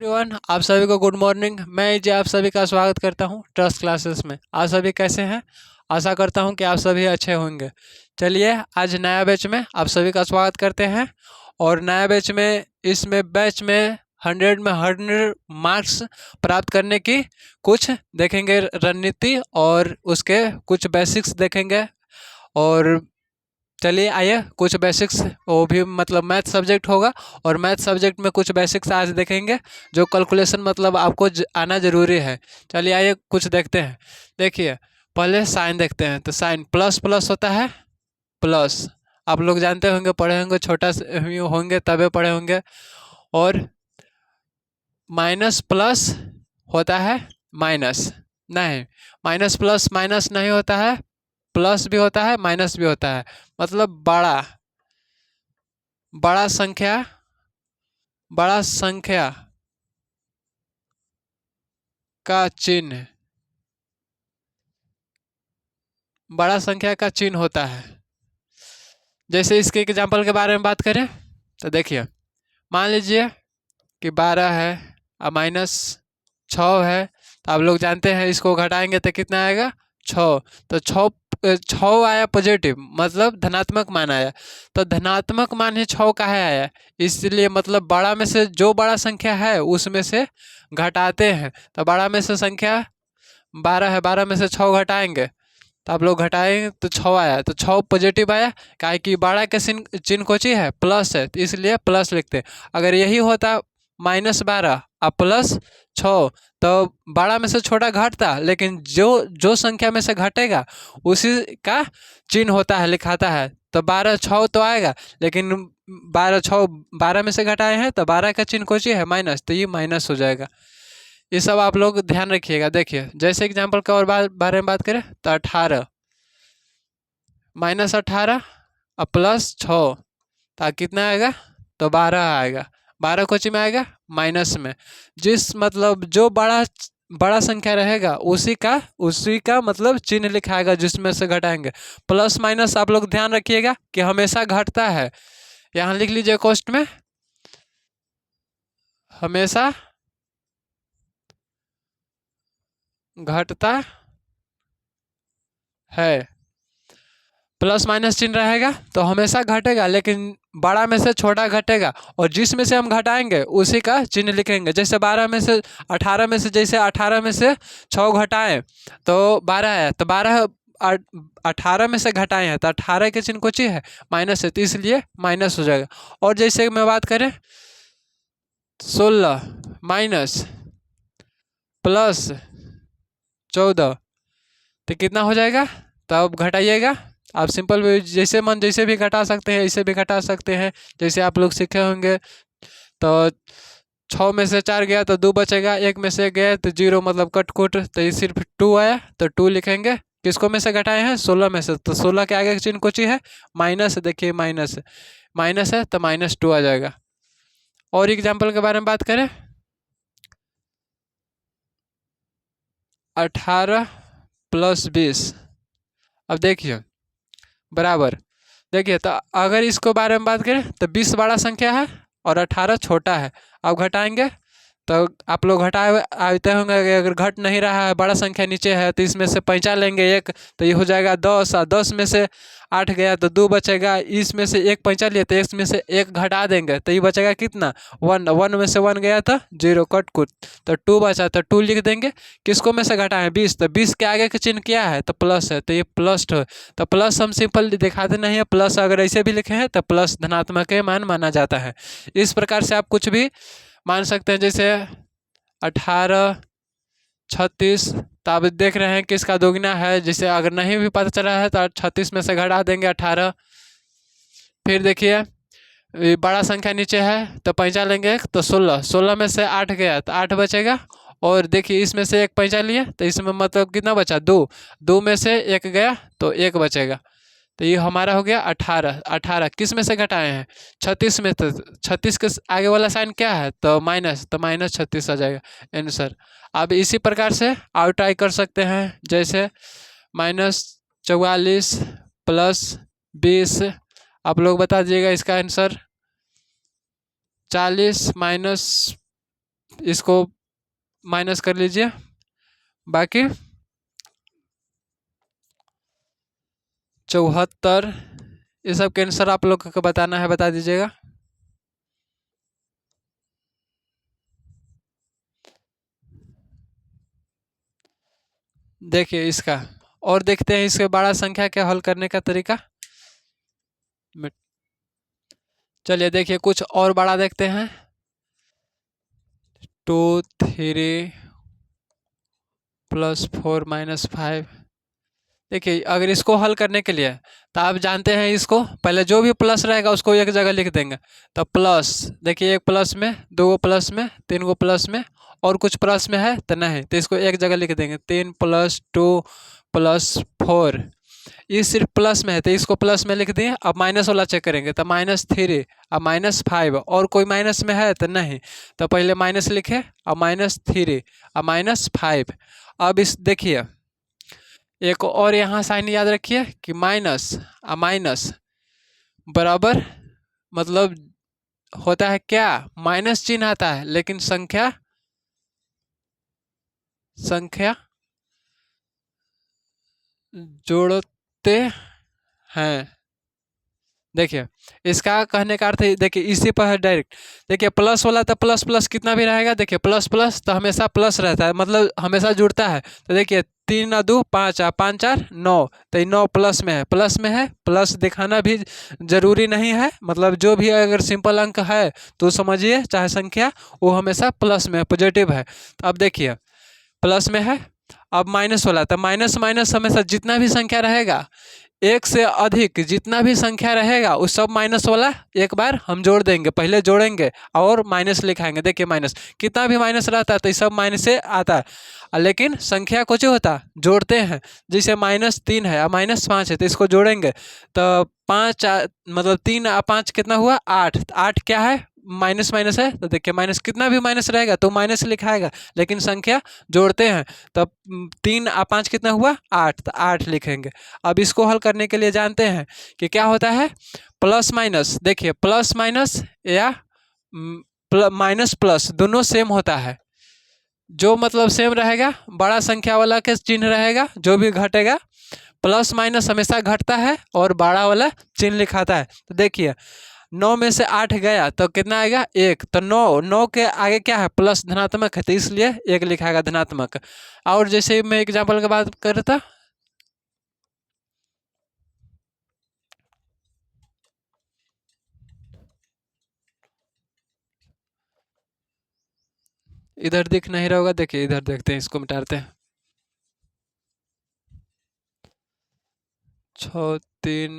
Everyone, आप सभी को गुड मॉर्निंग। मैं जी आप सभी का स्वागत करता हूं ट्रस्ट क्लासेस में। आप सभी कैसे हैं? आशा करता हूं कि आप सभी अच्छे होंगे। चलिए, आज नया बैच में आप सभी का स्वागत करते हैं। और नया बैच में बैच में 100 में 100 मार्क्स प्राप्त करने की कुछ देखेंगे रणनीति, और उसके कुछ बेसिक्स देखेंगे। और चलिए आइए, कुछ बेसिक्स, वो भी मतलब मैथ सब्जेक्ट होगा। और मैथ सब्जेक्ट में कुछ बेसिक्स आज देखेंगे, जो कैलकुलेशन मतलब आपको आना ज़रूरी है। चलिए आइए कुछ देखते हैं। देखिए, पहले साइन देखते हैं। तो साइन प्लस प्लस होता है, प्लस आप लोग जानते होंगे, पढ़े होंगे, छोटा होंगे तबे पढ़े होंगे। और माइनस प्लस होता है माइनस, नहीं, माइनस प्लस माइनस नहीं होता है, प्लस भी होता है माइनस भी होता है। मतलब बड़ा बड़ा संख्या बड़ा संख्या का चिन्ह बड़ा संख्या का चिन्ह होता है। जैसे इसके एग्जाम्पल के बारे में बात करें तो देखिए, मान लीजिए कि 12 है और माइनस 6 है। तो आप लोग जानते हैं, इसको घटाएंगे तो कितना आएगा? 6। तो 6 आया पॉजिटिव, मतलब धनात्मक मान आया। तो धनात्मक मान ही 6 का है आया, इसलिए मतलब बड़ा में से जो बड़ा संख्या है उसमें से घटाते हैं। तो बड़ा में से संख्या 12 है, 12 में से 6 घटाएंगे तो आप लोग घटाएंगे तो 6 आया। तो 6 पॉजिटिव आया, काहे कि बड़ा का चिन्ह कोची है? प्लस है, तो इसलिए प्लस लिखते हैं। अगर यही होता -12 और प्लस 6, तो बड़ा में से छोटा घटता, लेकिन जो जो संख्या में से घटेगा उसी का चिन्ह होता है, लिखाता है। तो 12 6 तो आएगा, लेकिन 12 6 12 में से घटाए हैं तो 12 का चिन्ह कोची है? माइनस, तो ये माइनस हो जाएगा। ये सब आप लोग ध्यान रखिएगा। देखिए, जैसे एग्जाम्पल का और बारे में बात करें तो 18 -18 और प्लस 6, तो कितना आएगा? तो 12 आएगा। 12 कोची में आएगा? माइनस में। जिस मतलब जो बड़ा बड़ा संख्या रहेगा उसी का मतलब चिन्ह लिखाएगा जिसमें से घटाएंगे। प्लस माइनस आप लोग ध्यान रखिएगा कि हमेशा घटता है। यहाँ लिख लीजिए कोष्ट में, हमेशा घटता है। प्लस माइनस चिन्ह रहेगा तो हमेशा घटेगा, लेकिन बड़ा में से छोटा घटेगा, और जिसमें से हम घटाएंगे उसी का चिन्ह लिखेंगे। जैसे 12 में से 18 में से, जैसे 18 में से 6 घटाएं तो 12 है। तो 12 18 में से घटाए हैं तो 18 के चिन्ह कोची है? माइनस है, तो इसलिए माइनस हो जाएगा। और जैसे मैं बात करें 16 माइनस प्लस 14, तो कितना हो जाएगा? तो अब घटाइएगा। आप सिंपल जैसे मन जैसे भी घटा सकते हैं, ऐसे भी घटा सकते हैं, जैसे आप लोग सीखे होंगे। तो 6 में से 4 गया तो 2 बचेगा, 1 में से गया तो 0, मतलब कट कुट, तो ये सिर्फ 2 आया तो 2 लिखेंगे। किसको में से घटाए हैं? 16 में से, तो 16 के आगे का चिन्ह कुछ ही है? माइनस। देखिए माइनस माइनस है तो -2 आ जाएगा। और एग्जाम्पल के बारे में बात करें, 18 + 20, अब देखिए बराबर। देखिए, तो अगर इसको बारे में बात करें तो 20 बड़ा संख्या है और 18 छोटा है। अब घटाएंगे तो आप लोग घटाए आते होंगे कि अगर घट नहीं रहा है, बड़ा संख्या नीचे है, तो इसमें से पैंचा लेंगे एक, तो ये हो जाएगा 10। और 10 में से 8 गया तो 2 बचेगा, इसमें से एक पैंचा लिए तो इसमें से एक घटा देंगे, तो ये बचेगा कितना? 1। 1 में से 1 गया तो 0, कट कुट, तो 2 बचा तो 2 लिख देंगे। किसको में से घटाएं? 20, तो 20 के आगे का चिन्ह क्या है? तो प्लस है, तो ये प्लस तो प्लस हम सिंपल दिखाते नहीं है। प्लस अगर ऐसे भी लिखे हैं तो प्लस धनात्मक के मान माना जाता है। इस प्रकार से आप कुछ भी मान सकते हैं। जैसे 18 36, तो आप देख रहे हैं कि इसका दोगुना है। जैसे अगर नहीं भी पता चला है तो 36 में से घटा देंगे 18। फिर देखिए, बड़ा संख्या नीचे है तो पैंचा लेंगे तो 16। 16 में से 8 गया तो 8 बचेगा। और देखिए, इसमें से एक पैंचा लिए तो इसमें मतलब कितना बचा? 2। 2 में से एक गया तो एक बचेगा, तो ये हमारा हो गया 18। 18 किस में से घटाए हैं? 36 में। तो 36 के आगे वाला साइन क्या है? तो माइनस, तो -36 आ जाएगा आंसर। अब इसी प्रकार से और ट्राई कर सकते हैं। जैसे -44 + 20, आप लोग बता दीजिएगा इसका आंसर। 40 - इसको माइनस कर लीजिए। बाकी 74, ये सब के आंसर आप लोग को बताना है, बता दीजिएगा। देखिए इसका, और देखते हैं इसके बड़ा संख्या के हल करने का तरीका। चलिए देखिए कुछ और बड़ा देखते हैं। 2 3 +4 - 5। देखिए अगर इसको हल करने के लिए, तो आप जानते हैं इसको पहले जो भी प्लस रहेगा उसको एक जगह लिख देंगे। तो प्लस, देखिए एक प्लस में, दो गो प्लस में, तीन गो प्लस में, और कुछ प्लस में है तो नहीं, तो इसको एक जगह लिख देंगे। 3 + 2 + 4, ये सिर्फ प्लस में है तो इसको प्लस में लिख दिए। अब माइनस वाला चेक करेंगे तो -3, अब -5, और कोई माइनस में है तो नहीं, तो पहले माइनस लिखे, अब -3, अब -5। अब इस देखिए एक और यहाँ साइन याद रखिए कि माइनस माइनस बराबर, मतलब होता है क्या, माइनस चिन्ह आता है, लेकिन संख्या संख्या जोड़ते हैं। देखिए इसका कहने का अर्थ देखिए इसी पर है डायरेक्ट। देखिए प्लस वाला तो प्लस प्लस कितना भी रहेगा, देखिए प्लस प्लस तो हमेशा प्लस रहता है, मतलब हमेशा जुड़ता है। तो देखिए 3 × 2 = 5, 5 × 4 = 9, तो ये 9 प्लस में है, प्लस में है, प्लस दिखाना भी जरूरी नहीं है, मतलब जो भी अगर सिंपल अंक है तो समझिए चाहे संख्या, वो हमेशा प्लस में पॉजिटिव है। तो अब देखिए प्लस में है, अब माइनस वाला, तो माइनस माइनस हमेशा जितना भी संख्या रहेगा, एक से अधिक जितना भी संख्या रहेगा उस सब माइनस वाला एक बार हम जोड़ देंगे, पहले जोड़ेंगे और माइनस लिखाएंगे। देखिए माइनस, कितना भी माइनस रहता है तो ये सब माइनस से आता है, लेकिन संख्या कुछ होता है जोड़ते हैं। जैसे -3 है और -5 है तो इसको जोड़ेंगे, तो 5 मतलब 3 और 5 कितना हुआ, 8। 8 क्या है, माइनस माइनस है, तो देखिए माइनस, कितना भी माइनस रहेगा तो माइनस लिखाएगा, लेकिन संख्या जोड़ते हैं। तब 3 और 5 कितना हुआ, 8, तो 8 लिखेंगे। अब इसको हल करने के लिए जानते हैं कि क्या होता है, प्लस माइनस। देखिए प्लस माइनस या माइनस प्लस दोनों सेम होता है, जो मतलब सेम रहेगा, बड़ा संख्या वाला के चिन्ह रहेगा, जो भी घटेगा प्लस माइनस हमेशा घटता है और बड़ा वाला चिन्ह लिखाता है। तो देखिए 9 में से 8 गया तो कितना आएगा, 1, तो 9, 9 के आगे क्या है, प्लस धनात्मक है, तो इसलिए 1 लिखाएगा धनात्मक। और जैसे मैं एग्जाम्पल की बात कर रहा था, इधर दिख नहीं रहा होगा, देखिए इधर देखते हैं, इसको मिटाते हैं। 6 3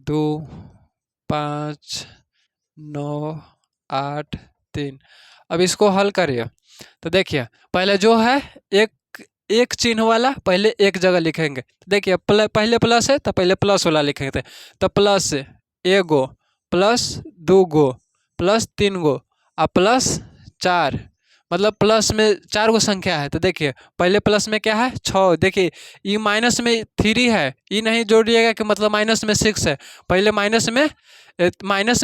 2 5 9 8 3। अब इसको हल करिए तो देखिए पहले जो है एक एक चिन्ह वाला पहले एक जगह लिखेंगे। देखिए पहले प्लस है तो पहले प्लस वाला लिखेंगे, तो प्लस 1 गो, प्लस 2 गो, प्लस 3 गो, और प्लस 4, मतलब प्लस में 4 गो संख्या है। तो देखिए पहले प्लस में क्या है, 6। देखिए ये माइनस में 3 है, ये नहीं जोड़िएगा कि मतलब माइनस में 6 है, पहले माइनस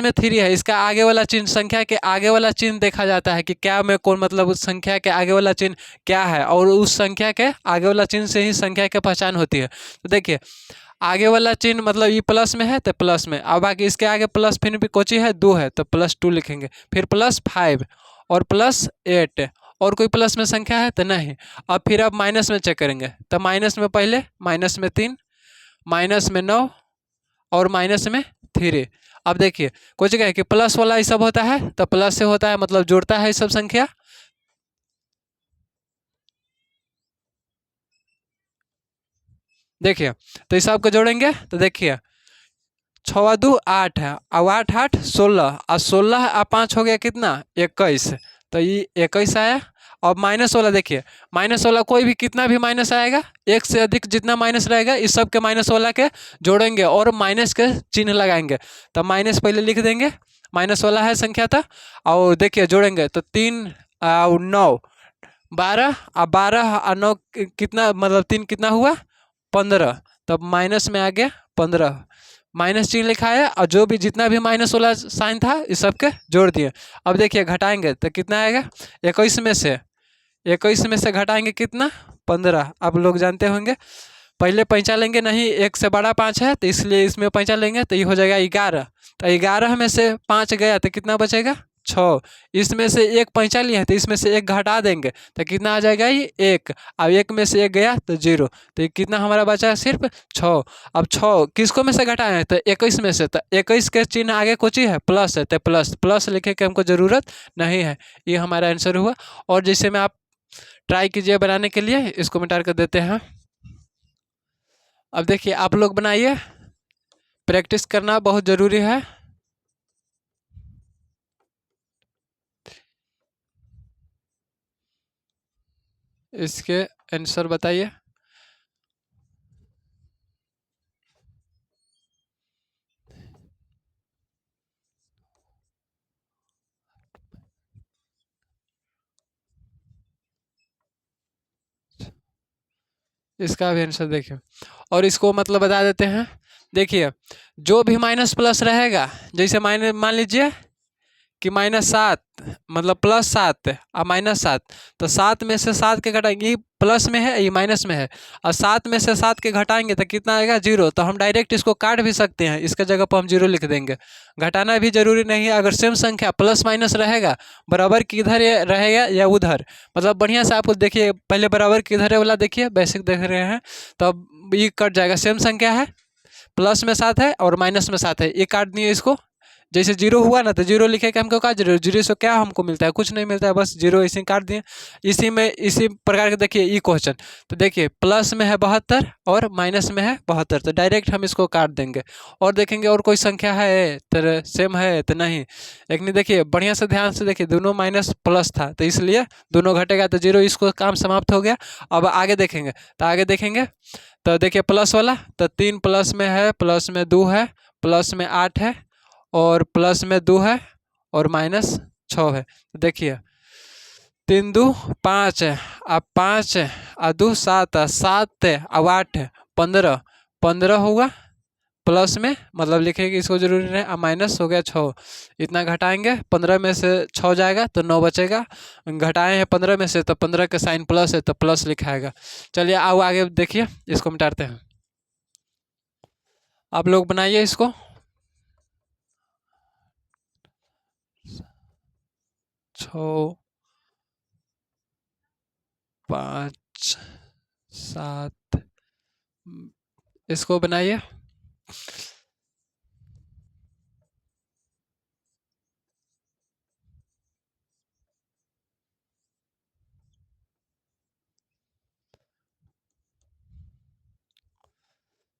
में 3 है, इसका आगे वाला चिन्ह, संख्या के आगे वाला चिन्ह देखा जाता है कि क्या में कौन, मतलब उस संख्या के आगे वाला चिन्ह क्या है, और उस संख्या के आगे वाला चिन्ह से ही संख्या की पहचान होती है। तो देखिए आगे वाला चिन्ह मतलब ये प्लस में है तो प्लस में, अब बाकी इसके आगे प्लस फिर भी कोची है, 2 है तो +2 लिखेंगे, फिर +5 और +8, और कोई प्लस में संख्या है तो नहीं। अब फिर अब माइनस में चेक करेंगे, तो माइनस में पहले -3, -9 और -3। अब देखिए कोई जगह है कि प्लस वाला ये सब होता है तो प्लस से होता है, मतलब जोड़ता है ये सब संख्या। देखिए तो इस सबको जोड़ेंगे तो देखिए 6 2 8 है, अब 8 8 16, और 16 और 5 हो गया कितना, 21, तो ये 21 आया। और माइनस वाला देखिए, माइनस वाला कोई भी कितना भी माइनस आएगा, एक से अधिक जितना माइनस रहेगा इस सब के माइनस वाला के जोड़ेंगे और माइनस के चिन्ह लगाएंगे। तो माइनस पहले लिख देंगे, माइनस वाला है संख्या था, और देखिए जोड़ेंगे तो 3 और 9 12, और 12 और 9 कितना, मतलब 3 कितना हुआ, 15, तब माइनस में आ गया 15। माइनस चिन्ह लिखा है और जो भी जितना भी माइनस वाला साइन था इस सबके जोड़ दिए। अब देखिए घटाएंगे तो कितना आएगा, 21 में से घटाएंगे कितना, 15। आप लोग जानते होंगे, पहले पैंचा लेंगे नहीं, 1 से बड़ा 5 है तो इसलिए इसमें पैंचा लेंगे तो ये हो जाएगा 11। तो 11 में से 5 गया तो कितना बचेगा, 6। इसमें से एक पैंचा लिए हैं तो इसमें से एक घटा देंगे तो कितना आ जाएगा, ये 1। अब 1 में से 1 गया तो 0, तो ये कितना हमारा बचा है, सिर्फ 6। अब 6 किसको में से घटाए हैं, तो 21 में से, तो 21 के चिन्ह आगे कुछ ही है, प्लस है, तो प्लस प्लस लिखे की हमको ज़रूरत नहीं है। ये हमारा आंसर हुआ। और जैसे में आप ट्राई कीजिए बनाने के लिए, इसको मिटा कर देते हैं। अब देखिए आप लोग बनाइए, प्रैक्टिस करना बहुत ज़रूरी है। इसके आंसर बताइए। इसका भी आंसर देखिए, और इसको मतलब बता देते हैं। देखिए जो भी माइनस प्लस रहेगा, जैसे माइनस मान लीजिए कि -7 मतलब +7 और -7, तो 7 में से 7 के घटाएंगे, ये प्लस में है ये माइनस में है, और 7 में से 7 के घटाएंगे तो कितना आएगा, 0। तो हम डायरेक्ट इसको काट भी सकते हैं, इसके जगह पर हम 0 लिख देंगे। घटाना भी जरूरी नहीं है। अगर सेम संख्या प्लस माइनस रहेगा, बराबर की इधर रहेगा या उधर, मतलब बढ़िया से आपको देखिए, पहले बराबर की इधर वाला देखिए, बेसिक देख रहे हैं तो अब ये कट जाएगा। सेम संख्या है, प्लस में 7 है और माइनस में 7 है, ये काट दिए इसको। जैसे 0 हुआ ना तो 0 लिखे के हमको क्या जरूर, 0 से क्या हमको मिलता है, कुछ नहीं मिलता है, बस 0 इसी काट दिए। इसी में इसी प्रकार के देखिए ये क्वेश्चन, तो देखिए प्लस में है 72 और माइनस में है 72, तो डायरेक्ट हम इसको काट देंगे। और देखेंगे और कोई संख्या है तो सेम है तो नहीं, लेकिन देखिए बढ़िया से ध्यान से देखिए, दोनों माइनस प्लस था तो इसलिए दोनों घटेगा तो 0, इसको काम समाप्त हो गया। अब आगे देखेंगे, तो आगे देखेंगे तो देखिए प्लस वाला, तो 3 प्लस में है, प्लस में 2 है, प्लस में 8 है, और प्लस में 2 है, और माइनस 6 है। देखिए 3 2 5 है, अब 5 है और 2 7 है, 7 है अब 8 है, 15 15 होगा प्लस में, मतलब लिखेंगे इसको जरूरी नहीं। अब माइनस हो गया 6, इतना घटाएंगे, 15 में से 6 जाएगा तो 9 बचेगा। घटाए हैं 15 में से तो 15 का साइन प्लस है तो प्लस लिखाएगा। चलिए आओ आगे देखिए, इसको मिटाते हैं। आप लोग बनाइए इसको। 6 5 7, इसको बनाइए।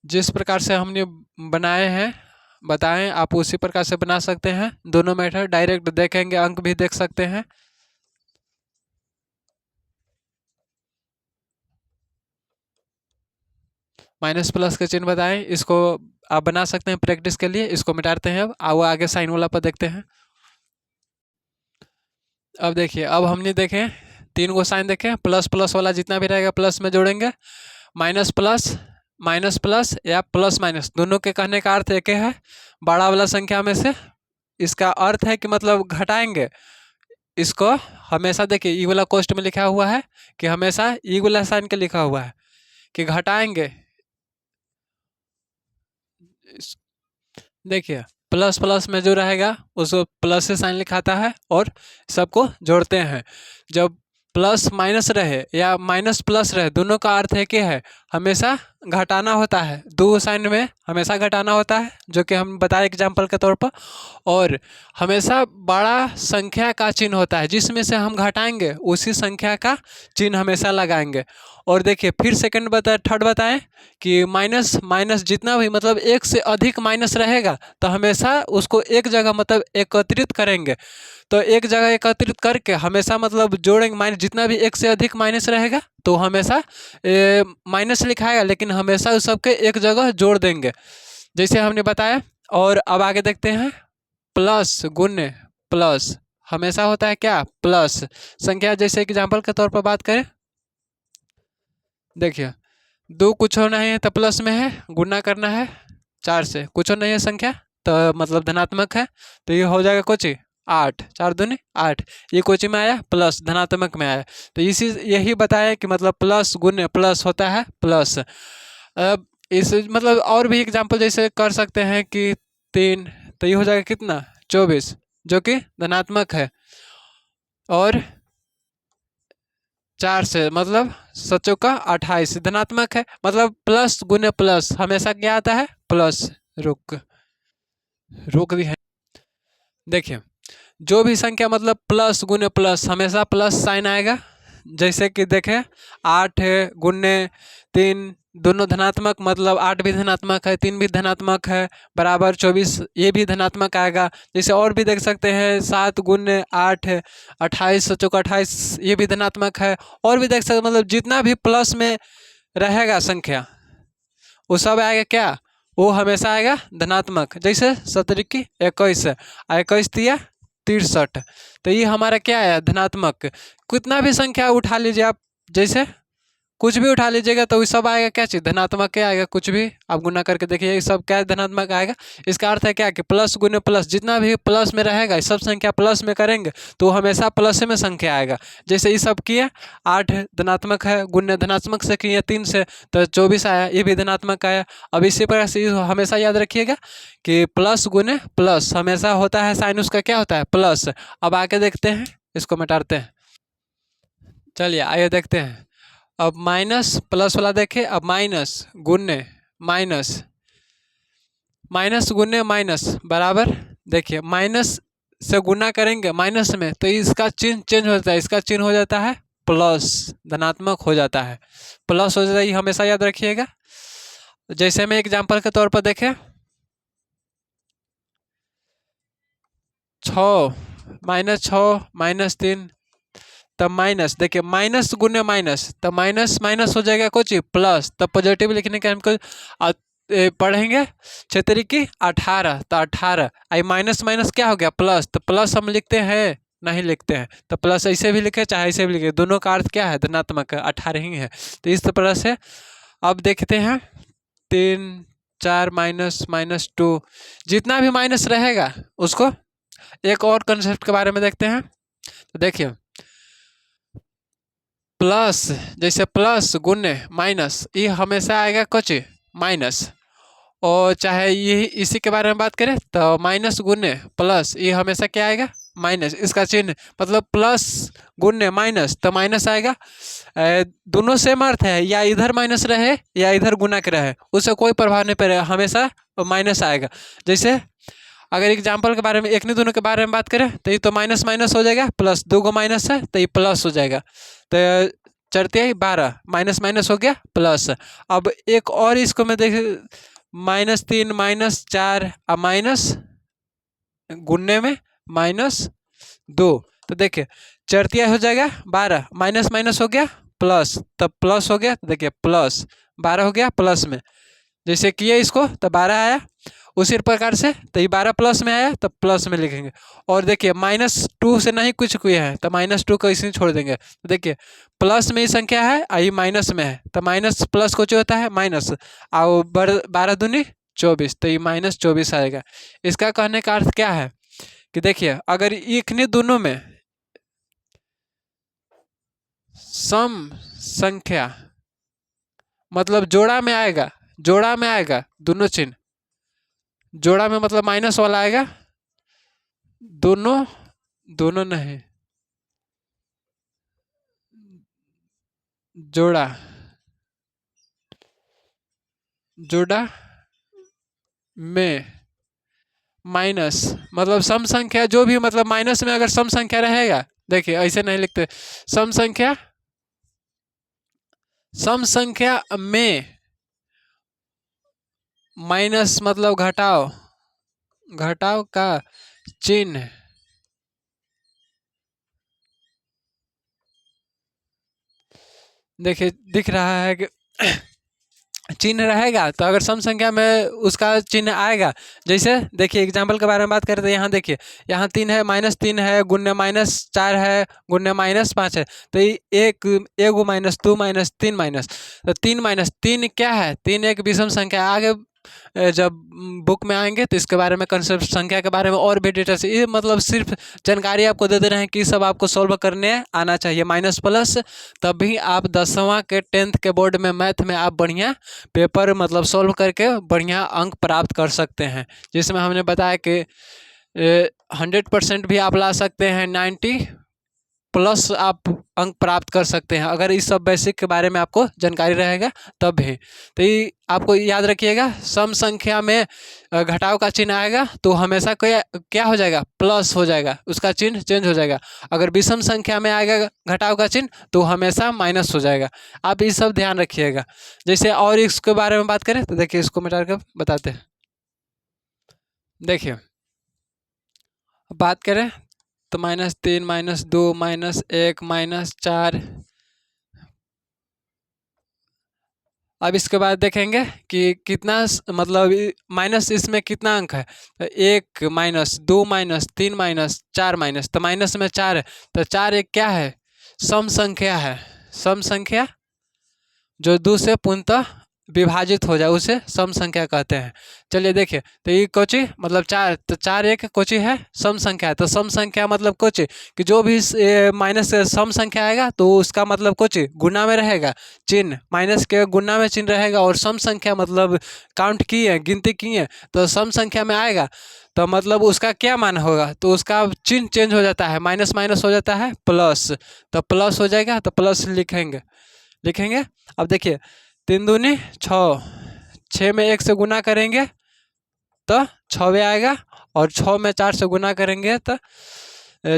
जिस प्रकार से हमने बनाए हैं बताएं, आप उसी प्रकार से बना सकते हैं। दोनों मेथड डायरेक्ट देखेंगे, अंक भी देख सकते हैं। माइनस प्लस के चिन्ह बताएं, इसको आप बना सकते हैं प्रैक्टिस के लिए। इसको मिटाते हैं, अब आओ आगे साइन वाला पर देखते हैं। अब देखिए, अब हमने देखे 3 गो साइन देखे, प्लस प्लस वाला जितना भी रहेगा प्लस में जोड़ेंगे, माइनस प्लस या प्लस माइनस, दोनों के कहने का अर्थ एक है, बड़ा वाला संख्या में से। इसका अर्थ है कि मतलब घटाएंगे इसको हमेशा। देखिए ई वाला कोष्ट में लिखा हुआ है कि हमेशा ई वाला साइन के लिखा हुआ है कि घटाएंगे। देखिए प्लस प्लस में जो रहेगा उसको प्लस से साइन लिखाता है और सबको जोड़ते हैं। जब प्लस माइनस रहे या माइनस प्लस रहे, दोनों का अर्थ है कि है हमेशा घटाना होता है। दो साइन में हमेशा घटाना होता है, जो कि हम बताए एग्जाम्पल के तौर पर। और हमेशा बड़ा संख्या का चिन्ह होता है, जिसमें से हम घटाएंगे उसी संख्या का चिन्ह हमेशा लगाएंगे। और देखिए फिर सेकंड थर्ड बताएं कि माइनस माइनस जितना भी मतलब एक से अधिक माइनस रहेगा तो हमेशा उसको एक जगह मतलब एकत्रित करेंगे। तो एक जगह एकत्रित करके हमेशा मतलब जोड़ेंगे, माइनस जितना भी एक से अधिक माइनस रहेगा तो हमेशा माइनस लिखाएगा, लेकिन हमेशा उस सबके एक जगह जोड़ देंगे, जैसे हमने बताया। और अब आगे देखते हैं, प्लस गुण्य प्लस हमेशा होता है क्या, प्लस संख्या। जैसे एग्जाम्पल के तौर पर बात करें, देखिए 2 कुछ होना है तो प्लस में है, गुना करना है 4 से कुछ नहीं है संख्या, तो मतलब धनात्मक है, तो ये हो जाएगा कोची 8, 4 दूनी 8। ये कोची में आया प्लस, धनात्मक में आया। तो इसी यही बताया कि मतलब प्लस गुने प्लस होता है प्लस। अब इस मतलब और भी एग्जाम्पल जैसे कर सकते हैं कि 3, तो ये हो जाएगा कितना 24, जो कि धनात्मक है। और 4 से मतलब 7 का 28 धनात्मक है, मतलब प्लस गुने प्लस हमेशा क्या आता है प्लस। रुक रुक दी है, देखिए जो भी संख्या मतलब प्लस गुने प्लस हमेशा प्लस साइन आएगा। जैसे कि देखें 8 है गुने 3, दोनों धनात्मक, मतलब 8 भी धनात्मक है 3 भी धनात्मक है, बराबर 24 ये भी धनात्मक आएगा। जैसे और भी देख सकते हैं 7 गुने 8 है 28, 7 चौका 28 ये भी धनात्मक है। और भी देख सकते मतलब जितना भी प्लस में रहेगा संख्या वो सब आएगा क्या, वो हमेशा आएगा धनात्मक। जैसे 17 की 21 है, 21 दिया 63, तो ये हमारा क्या है धनात्मक। कितना भी संख्या उठा लीजिए आप, जैसे कुछ भी उठा लीजिएगा तो ये सब आएगा क्या चीज़ धनात्मक क्या आएगा, कुछ भी आप गुना करके देखिए ये सब क्या धनात्मक आएगा। इसका अर्थ है क्या कि प्लस गुने प्लस जितना भी प्लस में रहेगा सब संख्या प्लस में करेंगे तो हमेशा प्लस में संख्या आएगा। जैसे ये सब किए 8 धनात्मक है, गुने धनात्मक से किए 3 से तो 24 आया, ये भी धनात्मक आया। अब इसी प्रकार से हमेशा याद रखिएगा कि प्लस गुने प्लस हमेशा होता है, साइन उसका क्या होता है प्लस। अब आके देखते हैं, इसको मिटाते हैं, चलिए आइए देखते हैं। अब माइनस प्लस वाला देखें, अब माइनस गुने माइनस, माइनस गुने माइनस बराबर, देखिए माइनस से गुना करेंगे माइनस में तो इसका चिन्ह चेंज हो जाता है, इसका चिन्ह हो जाता है प्लस, धनात्मक हो जाता है, प्लस हो जाता है, ये हमेशा याद रखिएगा। जैसे मैं एग्जांपल के तौर पर देखें 6 -6 -3, तब माइनस, देखिए माइनस गुने माइनस तब माइनस माइनस हो जाएगा कुछ प्लस, तब पॉजिटिव लिखने के हमको पढ़ेंगे 6 की 18, तो 18 आई माइनस माइनस क्या हो गया प्लस, तो प्लस हम लिखते हैं नहीं लिखते हैं, तो प्लस ऐसे भी लिखे चाहे ऐसे भी लिखे, दोनों का अर्थ क्या है धनात्मक है, 18 ही है। तो इस तरह से अब देखते हैं 3 4 -2 जितना भी माइनस रहेगा उसको एक और कंसेप्ट के बारे में देखते हैं। तो देखिए प्लस, जैसे प्लस गुने माइनस ये हमेशा आएगा कुछ माइनस, और चाहे ये इसी के बारे में बात करें तो माइनस गुने प्लस ये हमेशा क्या आएगा माइनस, इसका चिन्ह मतलब प्लस गुने माइनस तो माइनस आएगा। दोनों सेम अर्थ है, या इधर माइनस रहे या इधर गुना के रहे उससे कोई प्रभाव नहीं पड़ेगा, हमेशा माइनस आएगा। जैसे अगर एग्जाम्पल के बारे में एक नहीं दोनों के बारे में बात करें तो ये तो माइनस माइनस हो जाएगा प्लस, 2 को माइनस है तो ये प्लस हो जाएगा, तो चरते 12 माइनस माइनस हो गया प्लस। अब एक और इसको मैं देख -3 -4 और माइनस गुन्ने में -2, तो देखिए चरतिया हो जाएगा 12 माइनस माइनस हो गया प्लस, तब प्लस हो गया, तो देखिए प्लस 12 हो गया प्लस में, जैसे किए इसको तो 12 आया, उसी प्रकार से तो ये 12 प्लस में आया तो प्लस में लिखेंगे। और देखिए -2 से नहीं कुछ किया है तो -2 को इसी छोड़ देंगे, तो देखिए प्लस में ही संख्या है और ये माइनस में है तो माइनस प्लस को जो होता है माइनस, और 12 दूनी 24 तो ये -24 आएगा। इसका कहने का अर्थ क्या है कि देखिए अगर इन्हीं दोनों में सम संख्या मतलब जोड़ा में आएगा, जोड़ा में आएगा दोनों चिन्ह, जोड़ा में मतलब माइनस वाला आएगा, दोनों दोनों नहीं जोड़ा, जोड़ा में माइनस मतलब सम संख्या जो भी मतलब माइनस में अगर सम संख्या रहेगा, देखिए ऐसे नहीं लिखते, सम संख्या, सम संख्या में माइनस मतलब घटाओ, घटाओ का चिन्ह देखिए दिख रहा है कि चिन्ह रहेगा, तो अगर सम संख्या में उसका चिन्ह आएगा, जैसे देखिए एग्जाम्पल के बारे में बात करें तो यहाँ देखिए यहाँ 3 है -3 है गुन्ने -4 है गुन्ने -5 है, तो एक -2 -3 -3 तो 3 -3 क्या है, 3 एक विषम संख्या आगे जब बुक में आएंगे तो इसके बारे में कंसेप्ट संख्या के बारे में और भी डिटेल्स, ये मतलब सिर्फ जानकारी आपको दे रहे हैं कि सब आपको सॉल्व करने आना चाहिए माइनस प्लस, तभी आप 10वां के 10th के बोर्ड में मैथ में आप बढ़िया पेपर मतलब सॉल्व करके बढ़िया अंक प्राप्त कर सकते हैं। जिसमें हमने बताया कि 100% भी आप ला सकते हैं, 90 प्लस आप अंक प्राप्त कर सकते हैं अगर इस सब बेसिक के बारे में आपको जानकारी रहेगा तब भी। तो ये आपको याद रखिएगा, सम संख्या में घटाव का चिन्ह आएगा तो हमेशा क्या हो जाएगा, प्लस हो जाएगा, उसका चिन्ह चेंज हो जाएगा। अगर विषम संख्या में आएगा घटाव का चिन्ह तो हमेशा माइनस हो जाएगा। आप ये सब ध्यान रखिएगा। जैसे और इसके बारे में बात करें तो देखिए, इसको मिटा कर बताते हैं। देखिए बात करें तो -3 -2 -1 -4। अब इसके बाद देखेंगे कि कितना मतलब माइनस इसमें कितना अंक है, 1 -2 -3 -4 माइनस, तो माइनस में 4 है, तो 4 एक क्या है, सम संख्या है। सम संख्या जो 2 से पूर्णतः विभाजित हो जाए उसे सम संख्या कहते हैं। चलिए देखिए, तो ये कोची मतलब 4, तो 4 एक कोची है सम संख्या है। तो सम संख्या मतलब कोची कि जो भी माइनस सम संख्या आएगा तो उसका मतलब कोची गुना में रहेगा, चिन्ह माइनस के गुना में चिन्ह रहेगा। और सम संख्या मतलब काउंट किए, गिनती किए, तो सम संख्या में आएगा तो मतलब उसका क्या मान होगा, तो उसका चिन्ह चेंज हो जाता है, माइनस माइनस हो जाता है प्लस, तो प्लस हो जाएगा, तो प्लस लिखेंगे। अब देखिए 3 दूनी 6, 6 में 1 से गुना करेंगे तो 6 आएगा, और 6 में 4 से गुना करेंगे तो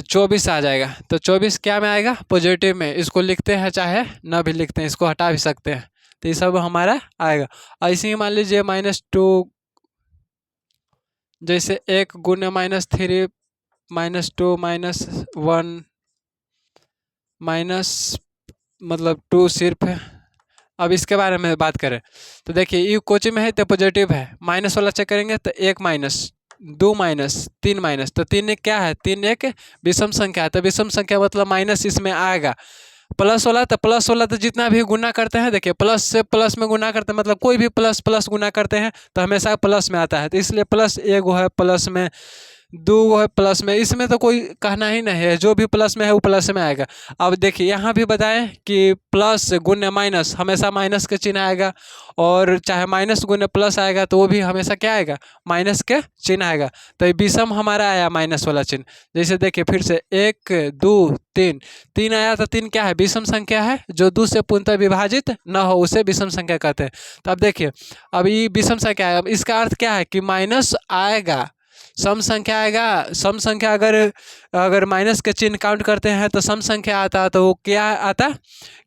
24 आ जाएगा। तो 24 क्या में आएगा, पॉजिटिव में। इसको लिखते हैं चाहे ना भी लिखते हैं, इसको हटा भी सकते हैं, तो ये सब हमारा आएगा। ऐसे ही मान लीजिए -2, जैसे 1 गुना -3 -2 -1 माइनस मतलब 2 सिर्फ है। अब इसके बारे में बात करें तो देखिए, ये कोची में है तो पॉजिटिव है, माइनस वाला चेक करेंगे तो 1 माइनस 2 माइनस 3 माइनस, तो 3 एक क्या है, 3 एक विषम संख्या है, तो विषम संख्या मतलब माइनस इसमें आएगा। प्लस वाला तो जितना भी गुना करते हैं, देखिए प्लस से प्लस में गुना करते हैं, मतलब कोई भी प्लस प्लस गुना करते हैं तो हमेशा प्लस में आता है, तो इसलिए प्लस एक है प्लस में, 2 है प्लस में, इसमें तो कोई कहना ही नहीं है, जो भी प्लस में है वो प्लस में आएगा। अब देखिए यहाँ भी बताएं कि प्लस गुने माइनस हमेशा माइनस के चिन्ह आएगा, और चाहे माइनस गुने प्लस आएगा तो वो भी हमेशा क्या आएगा, माइनस के चिन्ह आएगा। तो ये विषम हमारा आया माइनस वाला चिन्ह। जैसे देखिए फिर से 1 2 3, 3 आया तो 3 क्या है, विषम संख्या है, जो 2 से पूर्णतः विभाजित न हो उसे विषम संख्या कहते हैं। तो अब देखिए, अब ये विषम संख्या है, अब इसका अर्थ क्या है कि माइनस आएगा, सम संख्या आएगा। सम संख्या अगर माइनस के चिन्ह काउंट करते हैं तो सम संख्या आता, तो वो क्या आता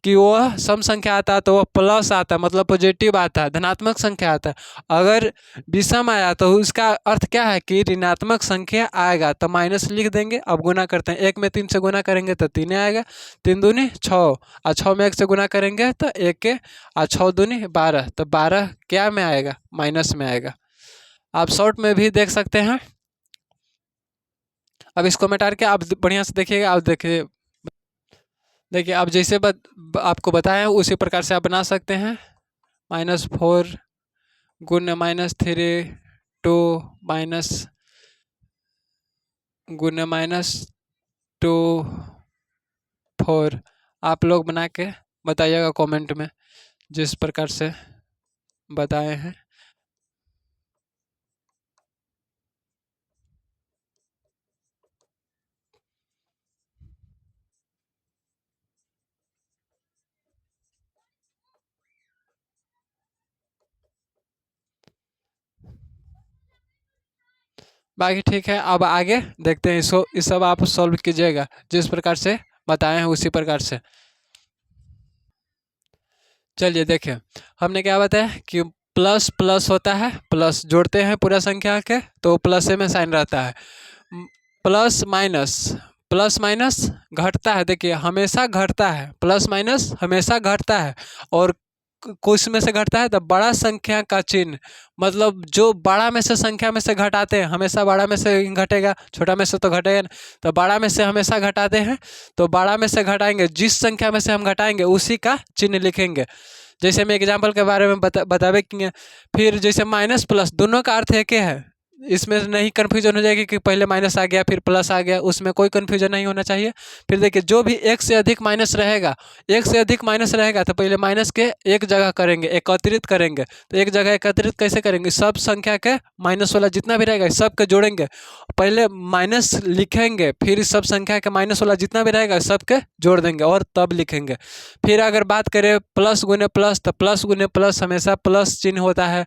कि वो सम संख्या आता तो वो प्लस आता, मतलब पॉजिटिव आता, धनात्मक संख्या आता। अगर विषम आया तो उसका अर्थ क्या है कि ऋणात्मक संख्या आएगा, तो माइनस लिख देंगे। अब गुना करते हैं, 1 में 3 से गुना करेंगे तो 3 आएगा, 3 दूनी 6, और 6 में 1 से गुना करेंगे तो 1, और 6 दूनी 12, तो 12 क्या में आएगा, माइनस में आएगा। आप शॉर्ट में भी देख सकते हैं। अब इसको मिटा के आप बढ़िया से देखिएगा। आप देखिए आप जैसे आपको बताया उसी प्रकार से आप बना सकते हैं। -4 गुने -3 2 माइनस गुने -2 4। आप लोग बना के बताइएगा कमेंट में जिस प्रकार से बताए हैं। बाकी ठीक है, अब आगे देखते हैं। इसको इस सब आप सॉल्व कीजिएगा जिस प्रकार से बताए हैं उसी प्रकार से। चलिए देखिए, हमने क्या बताया कि प्लस प्लस होता है, प्लस जोड़ते हैं पूरा संख्या के तो प्लस में साइन रहता है। प्लस माइनस घटता है, देखिए हमेशा घटता है, प्लस माइनस हमेशा घटता है। और कुछ में से घटता है तो बड़ा संख्या का चिन्ह, मतलब जो बड़ा में से संख्या में से घटाते हैं हमेशा बड़ा में से घटेगा, छोटा में से तो घटेगा ना। तो बड़ा में से हमेशा घटाते हैं, तो बड़ा में से घटाएंगे, जिस संख्या में से हम घटाएंगे उसी का चिन्ह लिखेंगे। जैसे मैं एग्जाम्पल के बारे में बतावे कि फिर जैसे माइनस प्लस दोनों का अर्थ एक ही है, इसमें नहीं कन्फ्यूजन हो जाएगी कि पहले माइनस आ गया फिर प्लस आ गया, उसमें कोई कन्फ्यूजन नहीं होना चाहिए। फिर देखिए जो भी एक से अधिक माइनस रहेगा, एक से अधिक माइनस रहेगा तो पहले माइनस के एक जगह करेंगे, एकत्रित करेंगे। तो एक जगह एकत्रित कैसे करेंगे, सब संख्या के माइनस वाला जितना भी रहेगा सब के जोड़ेंगे, पहले माइनस लिखेंगे, फिर सब संख्या के माइनस वाला जितना भी रहेगा सबके जोड़ देंगे और तब लिखेंगे। फिर अगर बात करें प्लस गुने प्लस, तो प्लस गुने प्लस हमेशा प्लस चिन्ह होता है।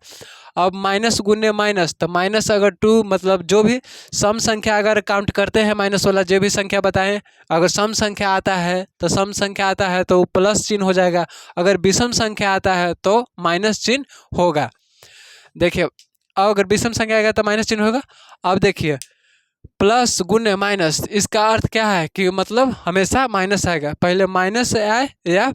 अब माइनस गुने माइनस, तो माइनस अगर 2 मतलब जो भी सम संख्या अगर काउंट करते हैं माइनस वाला जो भी संख्या बताएं, अगर सम संख्या आता है तो सम संख्या आता है तो प्लस चिन्ह हो जाएगा, अगर विषम संख्या आता है तो माइनस चिन्ह होगा। देखिए अगर विषम संख्या आएगा तो माइनस चिन्ह होगा। अब देखिए प्लस गुने माइनस, इसका अर्थ क्या है कि मतलब हमेशा माइनस आएगा, पहले माइनस आए या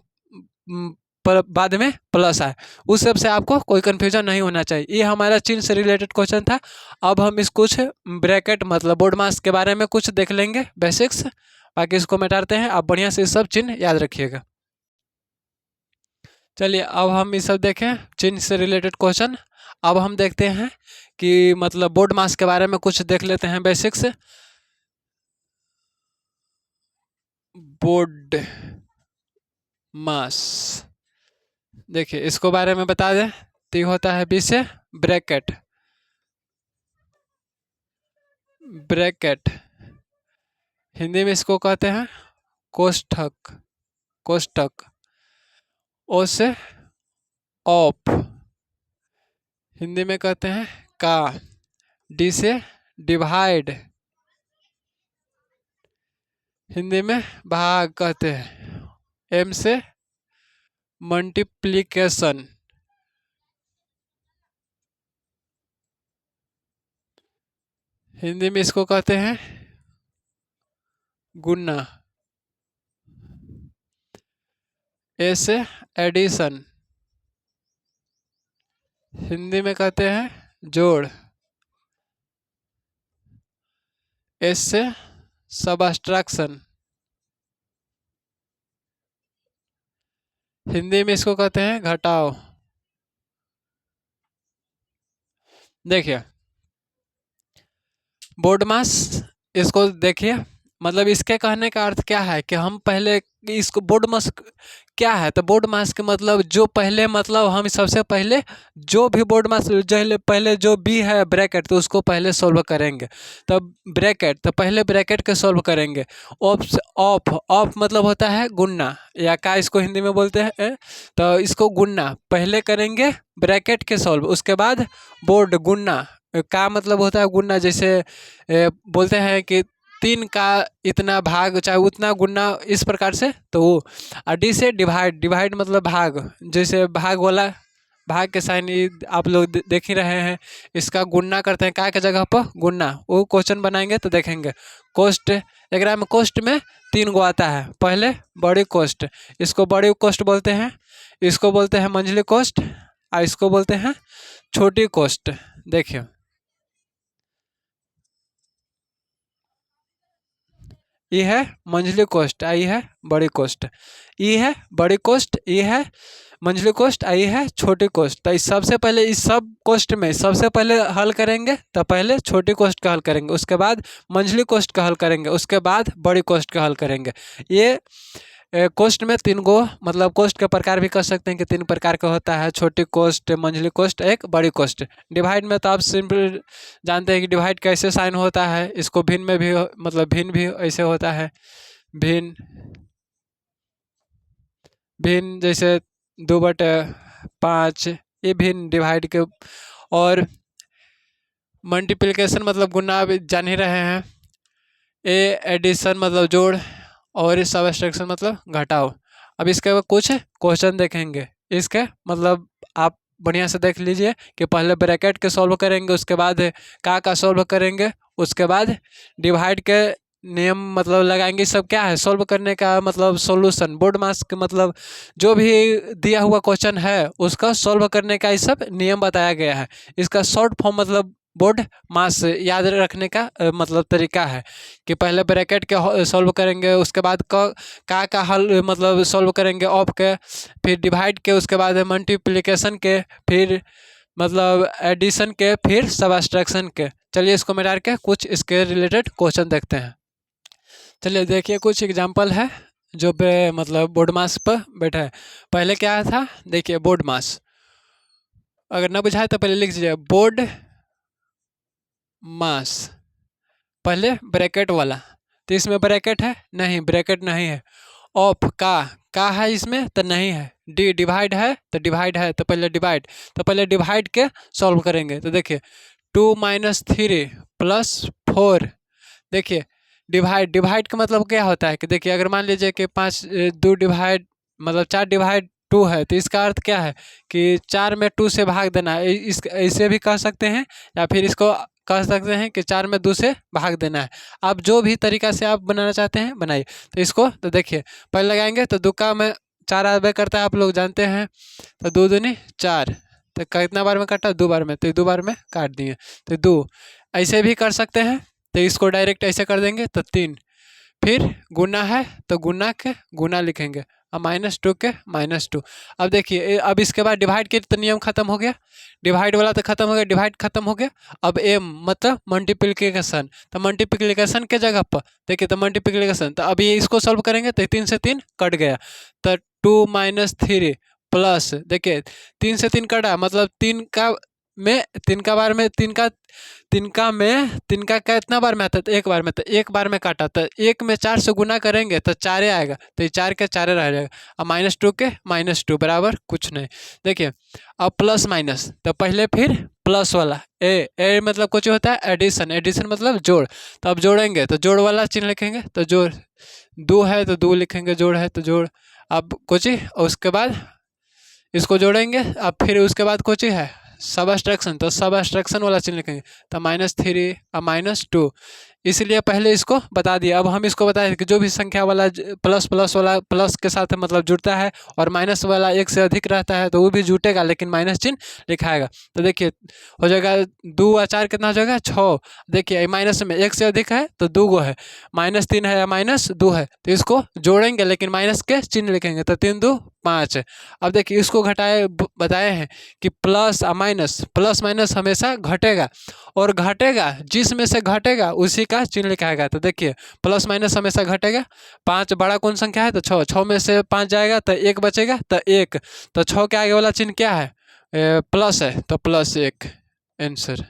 बाद में प्लस आए, उस सब से आपको कोई कन्फ्यूजन नहीं होना चाहिए। ये हमारा चिन्ह से रिलेटेड क्वेश्चन था। अब हम इस कुछ ब्रैकेट मतलब बोर्ड मास के बारे में कुछ देख लेंगे बेसिक्स, बाकी इसको मिटाते हैं। आप बढ़िया से सब चिन्ह याद रखिएगा। चलिए अब हम ये सब देखें चिन्ह से रिलेटेड क्वेश्चन। अब हम देखते हैं कि मतलब बोर्ड मास के बारे में कुछ देख लेते हैं बेसिक्स। बोर्ड मास देखिए इसको बारे में बता दें तो ये होता है बी से ब्रैकेट, ब्रैकेट हिंदी में इसको कहते हैं कोष्ठक, कोष्ठक। ओ से ऑफ हिंदी में कहते हैं का। डी से डिवाइड हिंदी में भाग कहते हैं। एम से मल्टीप्लिकेशन हिंदी में इसको कहते हैं गुना। ए से एडिशन हिंदी में कहते हैं जोड़। एस से सबट्रैक्शन हिंदी में इसको कहते हैं घटाव। देखिए बोर्ड मास इसको देखिए, मतलब इसके कहने का अर्थ क्या है कि हम पहले इसको बोर्ड मास क्या है, तो बोर्ड मास के मतलब जो पहले मतलब हम सबसे पहले जो भी बोर्ड मास जो पहले जो बी है ब्रैकेट तो उसको पहले सॉल्व करेंगे, तब ब्रैकेट तो पहले ब्रैकेट के सॉल्व करेंगे। ऑफ ऑफ ऑफ मतलब होता है गुन्ना या का इसको हिंदी में बोलते हैं, तो इसको गुन्ना पहले करेंगे ब्रैकेट के सॉल्व, उसके बाद बोर्ड गुन्ना का मतलब होता है गुन्ना। जैसे बोलते हैं कि 3 का इतना भाग चाहे उतना गुना इस प्रकार से, तो वो। और डी से डिवाइड, डिवाइड मतलब भाग, जैसे भाग वाला भाग के साइन आप लोग देख ही रहे हैं, इसका गुना करते हैं का के जगह पर गुना, वो क्वेश्चन बनाएंगे तो देखेंगे। कोस्ट एग्राम में कोस्ट में 3 गो आता है, पहले बड़ी कोस्ट, इसको बड़ी कोस्ट बोलते हैं, इसको बोलते हैं मंझली कोस्ट और इसको बोलते हैं छोटी कोस्ट। देखिए ये है मंझली कोस्ट, आई है बड़ी कोस्ट, ये है बड़ी कोस्ट, ये है मंझली कोस्ट, आई है छोटी कोस्ट। तो इस सबसे पहले इस सब कोस्ट में सबसे पहले हल करेंगे, तो पहले छोटी कोस्ट का हल करेंगे, उसके बाद मंझली कोस्ट का हल करेंगे, उसके बाद बड़ी कोस्ट का हल करेंगे। ये कोस्ट में 3 गो मतलब कोस्ट के प्रकार भी कह सकते हैं कि 3 प्रकार का होता है, छोटी कोस्ट, मंझली कोस्ट, एक बड़ी कोस्ट। डिवाइड में तो आप सिंपल जानते हैं कि डिवाइड कैसे साइन होता है, इसको भिन्न में भी मतलब भिन्न भी ऐसे होता है, भिन्न भिन्न जैसे 2/5 ये भिन्न डिवाइड के। और मल्टीप्लिकेशन मतलब गुना जान ही रहे हैं, ए एडिशन मतलब जोड़, और इस सबट्रैक्शन मतलब घटाओ। अब इसके बाद कुछ क्वेश्चन देखेंगे, इसके मतलब आप बढ़िया से देख लीजिए कि पहले ब्रैकेट के सॉल्व करेंगे, उसके बाद का सॉल्व करेंगे, उसके बाद डिवाइड के नियम मतलब लगाएंगे। सब क्या है सॉल्व करने का मतलब सॉल्यूशन, बोर्ड मास के मतलब जो भी दिया हुआ क्वेश्चन है उसका सॉल्व करने का ये सब नियम बताया गया है। इसका शॉर्ट फॉर्म मतलब बोर्ड मास याद रखने का मतलब तरीका है कि पहले ब्रैकेट के सॉल्व करेंगे, उसके बाद का हल मतलब सॉल्व करेंगे ऑफ के, फिर डिवाइड के, उसके बाद मल्टीप्लिकेशन के, फिर मतलब एडिशन के, फिर सब्ट्रैक्शन के। चलिए इसको मिला के कुछ इसके रिलेटेड क्वेश्चन देखते हैं। चलिए देखिए कुछ एग्जांपल है जो मतलब बोर्ड मास पर बैठा है। पहले क्या था देखिए, बोर्ड मास अगर ना बुझाए तो पहले लिख दीजिए बोर्ड मास, पहले ब्रैकेट वाला। तो इसमें ब्रैकेट है नहीं, ब्रैकेट नहीं है। ऑफ का है इसमें तो नहीं है। डिवाइड है तो डिवाइड है, तो पहले डिवाइड, तो पहले डिवाइड के सॉल्व करेंगे। तो देखिए 2 - 3 + 4, देखिए डिवाइड का मतलब क्या होता है कि देखिए अगर मान लीजिए कि 2 डिवाइड मतलब 4 डिवाइड 2 है, तो इसका अर्थ क्या है कि 4 में 2 से भाग देना है। इसे भी कह सकते हैं, या फिर इसको कह सकते हैं कि 4 में 2 से भाग देना है। आप जो भी तरीका से आप बनाना चाहते हैं बनाइए। तो इसको तो देखिए पहले लगाएंगे तो 2 का में 4 आबे करता है, आप लोग जानते हैं। तो 2 दूनी 4, तो कितना बार में काटा 2 बार में, तो 2 बार में काट दिए तो 2। ऐसे भी कर सकते हैं, तो इसको डायरेक्ट ऐसे कर देंगे तो 3, फिर गुना है तो गुना के गुना लिखेंगे और -2 के -2। अब देखिए अब इसके बाद डिवाइड के तो नियम खत्म हो गया, डिवाइड वाला तो खत्म हो गया, डिवाइड खत्म हो गया। अब एम मतलब मल्टीप्लिकेशन, तो मल्टीप्लिकेशन के जगह पर देखिए तो मल्टीप्लिकेशन, तो अभी इसको सॉल्व करेंगे तो 3 से 3 कट गया, तो 2 - 3 प्लस, देखिए 3 से 3 कटा मतलब 3 का में 3 का बार में 3 का कितना बार में आता है तो एक बार में, तो एक बार में काटा तो 1 में 4 से गुना करेंगे तो 4 आएगा, तो ये 4 के 4 रह जाएगा। अब -2 के -2 बराबर कुछ नहीं। देखिए अब प्लस माइनस, तो पहले फिर प्लस वाला ए मतलब कुछ होता है एडिशन, एडिशन मतलब जोड़। तो अब जोड़ेंगे तो जोड़ वाला चिन्ह लिखेंगे, तो जोड़ 2 है तो 2 लिखेंगे, जोड़ है तो जोड़। अब कुछ उसके बाद इसको जोड़ेंगे, अब फिर उसके बाद कुछ है सबट्रैक्शन, तो सबट्रैक्शन वाला चिन्ह लिखेंगे, तो -3 और -2। इसलिए पहले इसको बता दिया। अब हम इसको बताएं कि जो भी संख्या वाला प्लस प्लस वाला प्लस के साथ मतलब जुड़ता है और माइनस वाला 1 से अधिक रहता है तो वो भी जुटेगा, लेकिन माइनस चिन्ह लिखाएगा। तो देखिए हो जाएगा 2 और 4 कितना हो जाएगा 6। देखिए माइनस में 1 से अधिक है तो 2 गो है, -3 है या -2 है, तो इसको जोड़ेंगे लेकिन माइनस के चिन्ह लिखेंगे, तो 3 2 5। अब देखिए इसको घटाए बताए हैं कि प्लस और माइनस, प्लस माइनस हमेशा घटेगा, और घटेगा जिस में से घटेगा उसी का चिन्ह लिखाएगा। तो देखिए प्लस माइनस हमेशा घटेगा। 5 बड़ा कौन संख्या है तो 6, 6 में से 5 जाएगा तो 1 बचेगा, तो 1, तो 6 के आगे वाला चिन्ह क्या है प्लस है, तो +1 आंसर।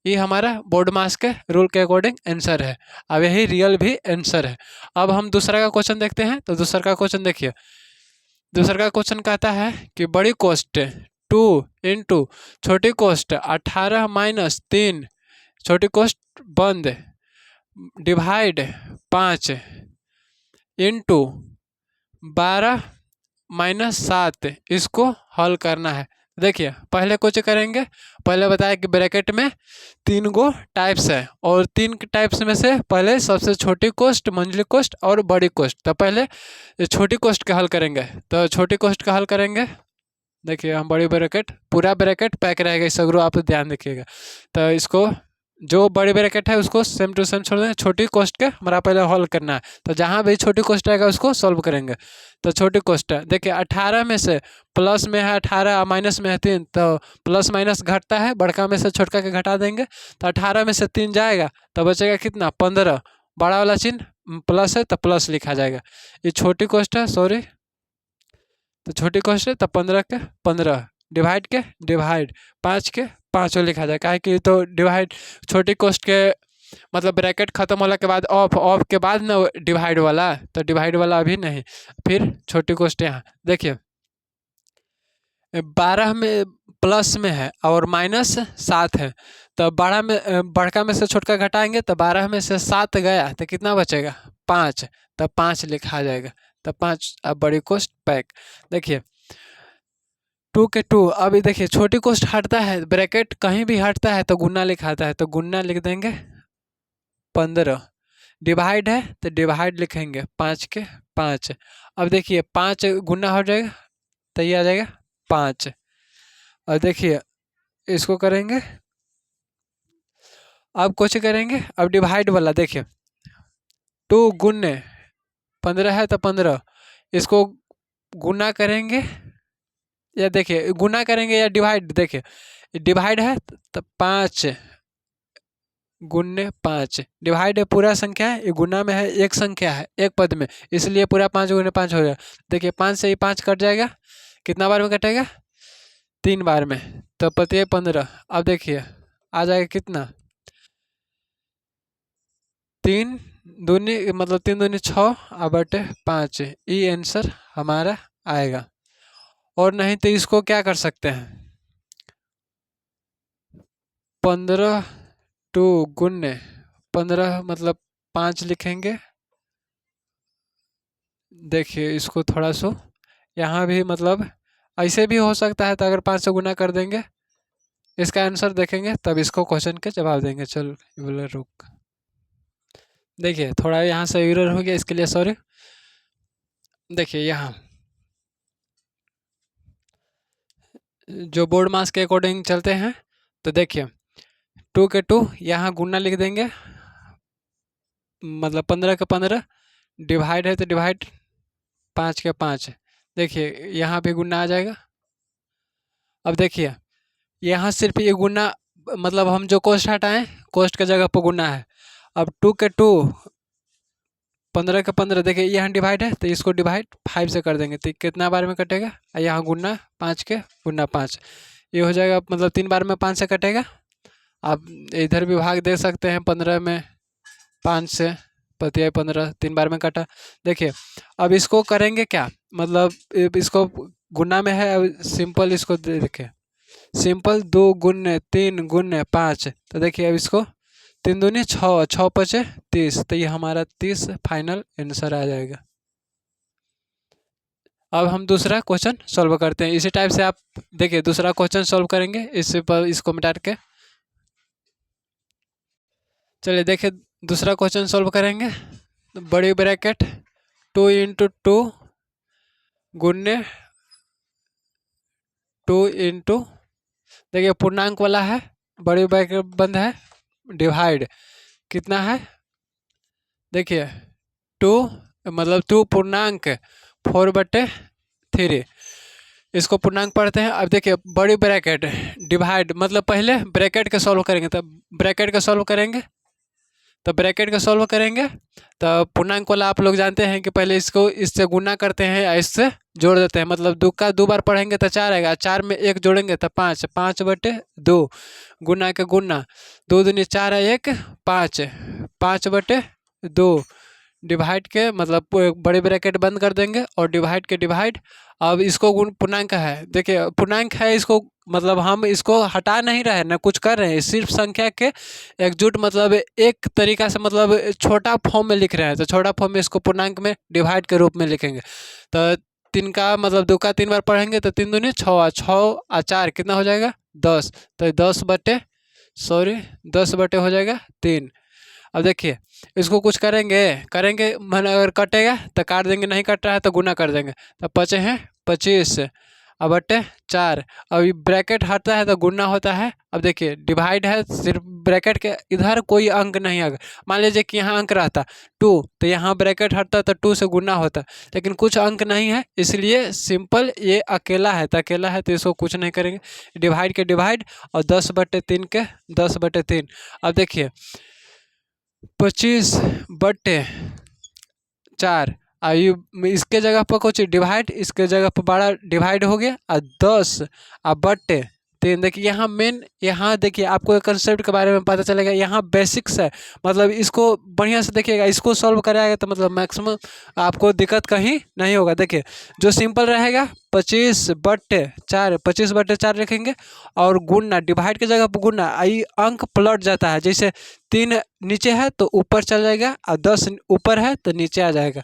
ये हमारा बोर्ड मास के रूल के अकॉर्डिंग आंसर है। अब यही रियल भी आंसर है। अब हम दूसरा का क्वेश्चन देखते हैं। तो दूसरा का क्वेश्चन देखिए, दूसरा का क्वेश्चन कहता है कि बड़ी कोष्ट 2 × छोटी कोष्ट 18 - 3 छोटी कोष्ट बंद डिवाइड 5 × 12 - 7, इसको हल करना है। देखिए पहले कुछ करेंगे, पहले बताया कि ब्रैकेट में 3 गो टाइप्स है, और 3 टाइप्स में से पहले सबसे छोटी कोष्ट, मंझली कोष्ट और बड़ी कोष्ट। तो पहले छोटी कोष्ट का हल करेंगे, तो छोटी कोष्ट का हल करेंगे। देखिए हम बड़ी ब्रैकेट, पूरा ब्रैकेट पैक रहेगा इस सगरो, आप ध्यान रखिएगा। तो इसको जो बड़ी ब्रैकेट है उसको सेम टू सेम छोड़ देंगे, छोटी कोष्ट के हमारा पहले हल करना है। तो जहाँ भी छोटी कोष्ट आएगा उसको सॉल्व करेंगे। तो छोटी कोष्ट है देखिए 18 में से प्लस में है 18 और माइनस में है 3, तो प्लस माइनस घटता है, बड़का में से छोटका के घटा देंगे। तो 18 में से 3 जाएगा तो बचेगा कितना 15, बड़ा वाला चिन्ह प्लस है तो प्लस लिखा जाएगा। ये छोटी कोष्ट है, सॉरी, तो छोटी कोष्ट है तो 15 के 15 डिवाइड के डिवाइड 5 के 5 लिखा जाए, काहे कि तो डिवाइड छोटी कोष्ट के मतलब ब्रैकेट खत्म होने के बाद ऑफ, ऑफ के बाद ना डिवाइड वाला, तो डिवाइड वाला अभी नहीं। फिर छोटी कोष्ट यहाँ देखिए 12 में प्लस में है और -7 है, तो बड़का में से छोटका घटाएंगे तो 12 में से 7 गया तो कितना बचेगा 5, तो 5 लिखा जाएगा। तो 5 अब बड़ी कोष्ट पैक। देखिए 2 के 2, अभी देखिए छोटी कोष्ट हटता है, ब्रैकेट कहीं भी हटता है तो गुना लिखाता है, तो गुना लिख देंगे 15, डिवाइड है तो डिवाइड लिखेंगे 5 के 5। अब देखिए 5 गुना हो जाएगा तो ये आ जाएगा 5, और देखिए इसको करेंगे अब कुछ करेंगे, अब डिवाइड वाला देखिए, 2 गुने 15 है तो 15, इसको गुना करेंगे या देखिए गुना करेंगे या डिवाइड, देखिए डिवाइड है तो 5 गुने 5, डिवाइड है पूरा संख्या है, ये गुना में है एक संख्या है एक पद में, इसलिए पूरा 5 गुने 5 हो जाएगा। देखिए 5 से ही 5 कट जाएगा, कितना बार में कटेगा, 3 बार में, तो पतिए 15। अब देखिए आ जाएगा कितना, 3 दूनी मतलब 3 दूनी 6 और बटे 5, ये आंसर हमारा आएगा। और नहीं तो इसको क्या कर सकते हैं, 15 मतलब 5 लिखेंगे। देखिए इसको थोड़ा सा यहाँ भी मतलब ऐसे भी हो सकता है, तो अगर 5 से गुना कर देंगे इसका आंसर देखेंगे तब इसको क्वेश्चन के जवाब देंगे। चल बोले रुक, देखिए थोड़ा यहाँ से एरर हो गया, इसके लिए सॉरी। देखिए यहाँ जो बोर्ड मास के अकॉर्डिंग चलते हैं, तो देखिए 2 के 2 यहाँ गुना लिख देंगे, मतलब 15 के 15, डिवाइड है तो डिवाइड 5 के 5, देखिए यहाँ भी गुना आ जाएगा। अब देखिए यहाँ सिर्फ ये गुना, मतलब हम जो कोष्ट हटाएं कोष्ट के जगह पर गुना है। अब 2 के 2 15 के 15, देखिए यहाँ डिवाइड है तो इसको डिवाइड 5 से कर देंगे तो कितना बार में कटेगा, यहाँ गुना 5 के गुना 5, ये हो जाएगा, मतलब 3 बार में 5 से कटेगा। आप इधर भी भाग दे सकते हैं, 15 में 5 से, पतिया 15 3 बार में कटा। देखिए अब इसको करेंगे क्या, मतलब इसको गुना में है, अब सिंपल इसको देखिए, सिंपल 2 गुने 3 गुने 5, तो देखिए अब इसको 3 दूनी 6, 6 5 30, तो ये हमारा 30 फाइनल आंसर आ जाएगा। अब हम दूसरा क्वेश्चन सॉल्व करते हैं, इसी टाइप से आप देखिए दूसरा क्वेश्चन सॉल्व करेंगे, इससे पर इसको मिटा के। चलिए देखिए दूसरा क्वेश्चन सॉल्व करेंगे, बड़ी ब्रैकेट 2 × 2 देखिए पूर्णांक वाला है, बड़ी ब्रैकेट बंद है, डिवाइड कितना है, देखिए 2 मतलब 2 पूर्णांक 4/3, इसको पूर्णांक पढ़ते हैं। अब देखिए बड़ी ब्रैकेट डिवाइड, मतलब पहले ब्रैकेट के सॉल्व करेंगे, तब ब्रैकेट का सॉल्व करेंगे, तो ब्रैकेट का सॉल्व करेंगे तो पूर्णांक वाला आप लोग जानते हैं कि पहले इसको इससे गुना करते हैं या इससे जोड़ देते हैं, मतलब 2 का 2 बार पढ़ेंगे तो 4 आएगा, 4 में 1 जोड़ेंगे तो 5, 5/2 गुना के गुना, 2 दूनी 4 है 1 5, 5/2 डिवाइड के, मतलब बड़ी ब्रैकेट बंद कर देंगे और डिवाइड के डिवाइड। अब इसको गुण पूर्णांक है, देखिए पूर्णांक है, इसको मतलब हम इसको हटा नहीं रहे ना कुछ कर रहे हैं, सिर्फ संख्या के एकजुट, मतलब एक तरीका से, मतलब छोटा फॉर्म में लिख रहे हैं, तो छोटा फॉर्म में इसको पूर्णांक में डिवाइड के रूप में लिखेंगे। तो 3 का मतलब 2 का 3 बार पढ़ेंगे तो 3 दूनी 6, 6 और 4 कितना हो जाएगा 10, तो 10/10 हो जाएगा 3। अब देखिए इसको कुछ करेंगे मन अगर कटेगा तो काट देंगे, नहीं कट रहा है तो गुना कर देंगे, तो 5 हैं 25 अब बटे 4, अब ब्रैकेट हटता है तो गुना होता है। अब देखिए डिवाइड है, सिर्फ ब्रैकेट के इधर कोई अंक नहीं आएगा, मान लीजिए कि यहाँ अंक रहता 2 तो यहाँ ब्रैकेट हटता तो 2 से गुना होता, लेकिन कुछ अंक नहीं है इसलिए सिंपल ये अकेला है, तो अकेला है तो इसको कुछ नहीं करेंगे, डिवाइड के डिवाइड और 10/3 के 10/3। अब देखिए 25/4, आयु इसके जगह पर कुछ डिवाइड, इसके जगह पर बड़ा डिवाइड हो गया और 10/3। देखिए यहाँ मेन, यहाँ देखिए आपको कंसेप्ट के बारे में पता चलेगा, यहाँ बेसिक्स है, मतलब इसको बढ़िया से देखिएगा, इसको सॉल्व कराएगा तो मतलब मैक्सिमम आपको दिक्कत कहीं नहीं होगा। देखिए जो सिंपल रहेगा 25/4 लिखेंगे और गुना, डिवाइड की जगह पर गुना, आई अंक पलट जाता है, जैसे 3 नीचे है तो ऊपर चल जाएगा और 10 ऊपर है तो नीचे आ जाएगा,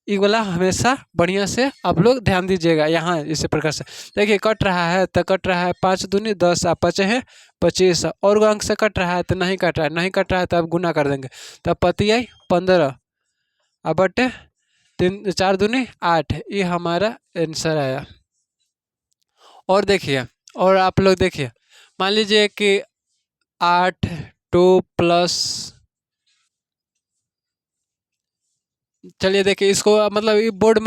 ये वाला हमेशा बढ़िया से आप लोग ध्यान दीजिएगा। यहाँ इसी प्रकार से देखिए कट रहा है तो कट रहा है 5 दूनी 10 और 5 है 25, और अंक से कट रहा है तो नहीं कट रहा है, नहीं कट रहा है तो आप गुना कर देंगे, तब पति आई 15 अब बटे 3 4 दूनी 8, ये हमारा आंसर आया। और देखिए, और आप लोग देखिए मान लीजिए कि 8 2 प्लस, चलिए देखिए इसको मतलब ये बोर्ड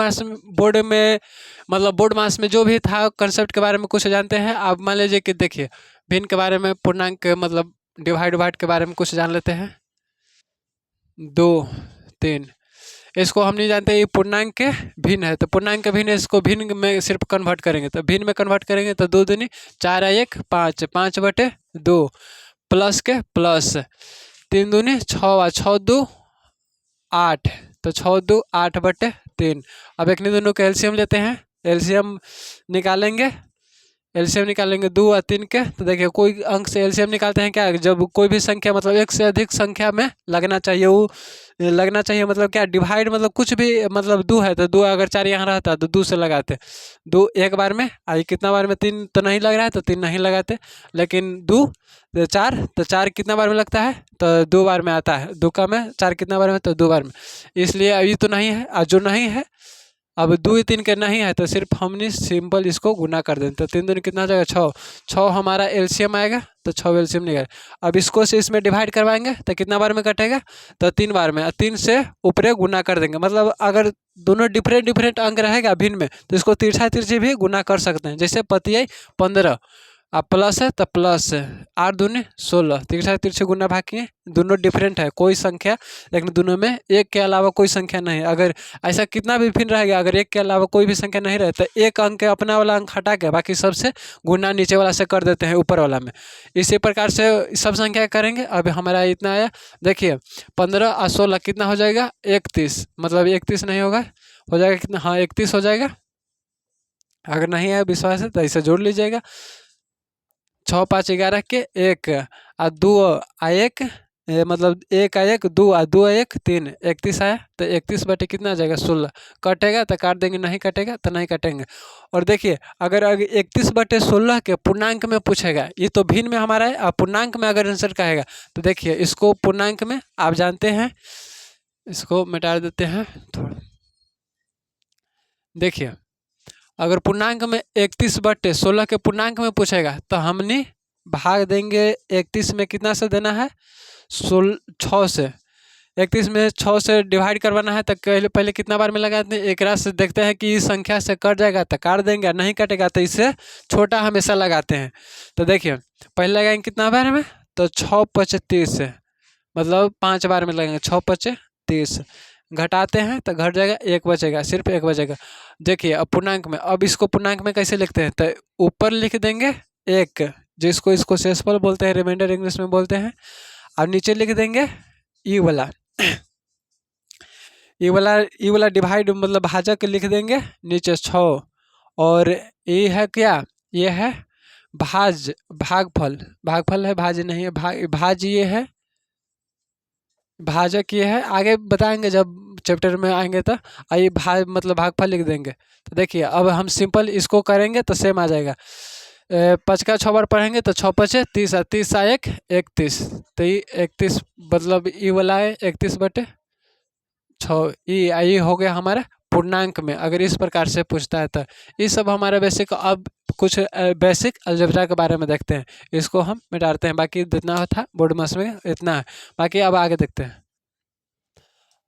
मास में जो भी था कंसेप्ट के बारे में कुछ जानते हैं आप। मान लीजिए कि देखिए भिन्न के बारे में, पूर्णांक मतलब डिवाइड वाइड के बारे में कुछ जान लेते हैं। 2 3, इसको हम नहीं जानते ये पूर्णांक के भिन्न है, तो पूर्णांक के भिन्न है, इसको भिन्न में सिर्फ कन्वर्ट करेंगे, तो भिन्न में कन्वर्ट करेंगे तो 2 दूनी 4 1 5, 5/2 प्लस के प्लस 3 दूनी 6, 6 2 8, तो 6 2 8/3। अब एक दोनों का एलसीएम लेते हैं, एलसीएम निकालेंगे, एलसीएम निकालेंगे 2 और 3 के, तो देखिए कोई अंक से एलसीएम निकालते हैं क्या, जब कोई भी संख्या मतलब एक से अधिक संख्या में लगना चाहिए, वो लगना चाहिए मतलब क्या, डिवाइड मतलब कुछ भी मतलब 2 है तो 2, अगर 4 यहाँ रहता तो 2 से लगाते, 2 एक बार में, आई कितना बार में, 3 तो नहीं लग रहा है तो 3 नहीं लगाते, लेकिन 2 4, तो 4 कितना बार में लगता है तो 2 बार में आता है, 2 का में 4 कितना बार में तो 2 बार में, इसलिए अभी तो नहीं है, और जो नहीं है अब 2 3 के नहीं है तो सिर्फ हमने सिंपल इसको गुना कर दें, तो 3 दूनी कितना हो जाएगा 6, 6 हमारा एलसीएम आएगा, तो 6 एलसीएम निकल। अब इसको से इसमें डिवाइड करवाएंगे तो कितना बार में कटेगा तो 3 बार में, 3 से ऊपरे गुना कर देंगे, मतलब अगर दोनों डिफरेंट डिफरेंट अंक रहेगा भिन्न में तो इसको तिरछा तिरछी भी गुना कर सकते हैं, जैसे पतियाई 15, अब प्लस है तो प्लस 8 दूनी 16, तिरछा तिरछी गुना भाग किए, दोनों डिफरेंट है कोई संख्या, लेकिन दोनों में एक के अलावा कोई संख्या नहीं है, अगर ऐसा कितना भी भिन्न रहेगा, अगर एक के अलावा कोई भी संख्या नहीं रहे तो एक अंक के अपना वाला अंक हटा के बाकी सबसे गुना नीचे वाला से कर देते हैं ऊपर वाला में, इसी प्रकार से सब संख्या करेंगे। अब हमारा इतना आया, देखिए 15 और 16 कितना हो जाएगा 31, मतलब 31 नहीं होगा, हो जाएगा कितना, हाँ 31 हो जाएगा, अगर नहीं है विश्वास है तो ऐसे जोड़ लीजिएगा, 6 5 11 के 1 और 2 आ 1, मतलब 1 आ 1 2 आ 2 आ 1 3, 31 आया, तो 31 बटे कितना आ जाएगा 16, कटेगा तो काट देंगे, नहीं कटेगा तो नहीं काटेंगे। और देखिए अगर 31/16 के पूर्णांक में पूछेगा, ये तो भिन्न में हमारा है, और पूर्णांक में अगर आंसर कहेगा तो देखिए इसको पूर्णांक में आप जानते हैं, इसको मिटा देते हैं थोड़ा, देखिए अगर पूर्णांक में 31/16 के पूर्णांक में पूछेगा तो हमने भाग देंगे 31 में कितना से देना है 6 से, 31 में 6 से डिवाइड करवाना है, तो पहले पहले कितना बार में लगाते हैं, एक रात से देखते हैं कि इस संख्या से कट जाएगा तो काट देंगे, नहीं कटेगा तो इससे छोटा हमेशा लगाते हैं, तो देखिए पहले लगाएंगे कितना बार में तो 6 5 30, मतलब 5 बार में लगेंगे, 6 5 30, घटाते हैं तो घट जाएगा, एक बचेगा, सिर्फ एक बचेगा। देखिए अब पूर्णांक में, अब इसको पूर्णांक में कैसे लिखते हैं, तो ऊपर लिख देंगे 1, जिसको इसको शेषफल बोलते हैं, रिमाइंडर इंग्लिश में बोलते हैं, और नीचे लिख देंगे ई वाला ई वाला डिवाइड मतलब भाजक लिख देंगे नीचे 6, और ये है क्या, ये है भागफल, भागफल है भाज नहीं है, भाज ये है, भाजक ये है, आगे बताएंगे जब चैप्टर में आएंगे तो, आइए मतलब भागफल लिख देंगे, तो देखिए अब हम सिंपल इसको करेंगे तो सेम आ जाएगा, 5 का 6 बार पढ़ेंगे तो 6 5 30, 30 आ 1 31, तो ये 31 मतलब ई वाला है 31/6, ये हो गया हमारा पूर्णांक में, अगर इस प्रकार से पूछता है तो ये सब हमारा बेसिक। अब कुछ बेसिक अलजेब्रा के बारे में देखते हैं, इसको हम मिटाते हैं, बाकी जितना था बोर्ड मास में इतना है, बाकी अब आगे देखते हैं।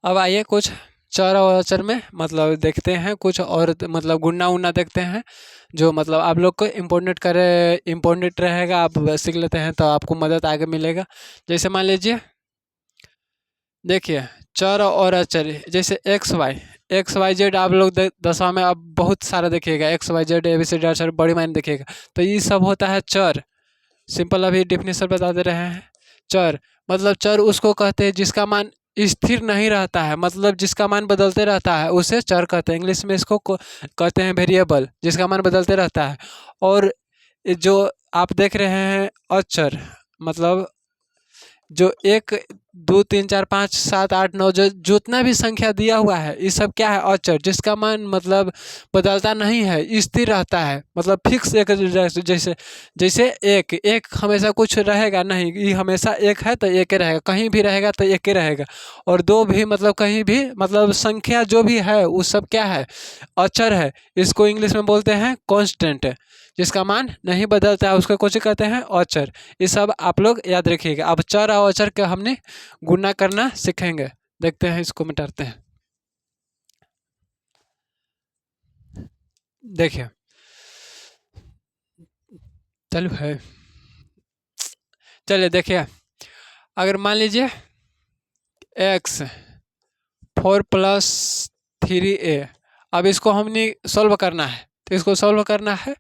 अब आइए कुछ चर और अचर में मतलब देखते हैं कुछ, और मतलब गुणा उन्ना देखते हैं, जो मतलब आप लोग को इम्पोर्टेंट रहेगा, आप सीख लेते हैं तो आपको मदद आगे मिलेगा। जैसे मान लीजिए देखिए चर और अचर, जैसे एक्स वाई जेड, आप लोग 10वां में अब बहुत सारा देखिएगा, X Y Z A B C D अचर बड़ी मायने देखिएगा, तो ये सब होता है चर, सिंपल अभी डिफिनेशन बता दे रहे हैं। चर मतलब चर उसको कहते हैं जिसका मान स्थिर नहीं रहता है, मतलब जिसका मान बदलते रहता है उसे चर कहते हैं, इंग्लिश में इसको कहते हैं वेरिएबल, जिसका मान बदलते रहता है। और जो आप देख रहे हैं अचर, मतलब जो एक 2 3 4 5 7 8 9 जो जितना भी संख्या दिया हुआ है ये सब क्या है, अचर, जिसका मान मतलब बदलता नहीं है, स्थिर रहता है, मतलब फिक्स एक जैसे जैसे एक एक हमेशा कुछ रहेगा नहीं, ये हमेशा एक है तो एक ही रहेगा, कहीं भी रहेगा तो एक ही रहेगा। और दो भी मतलब कहीं भी मतलब संख्या जो भी है वो सब क्या है, अचर है। इसको इंग्लिश में बोलते हैं कांस्टेंट, जिसका मान नहीं बदलता है उसको कुछ कहते हैं अचर। ये सब आप लोग याद रखिएगा। अब चर और अचर के हमने गुना करना सीखेंगे। देखते हैं, इसको मिटाते हैं। देखिए चलो है, चलिए देखिए, अगर मान लीजिए x 4+3a, अब इसको हमने सॉल्व करना है, तो इसको सॉल्व करना है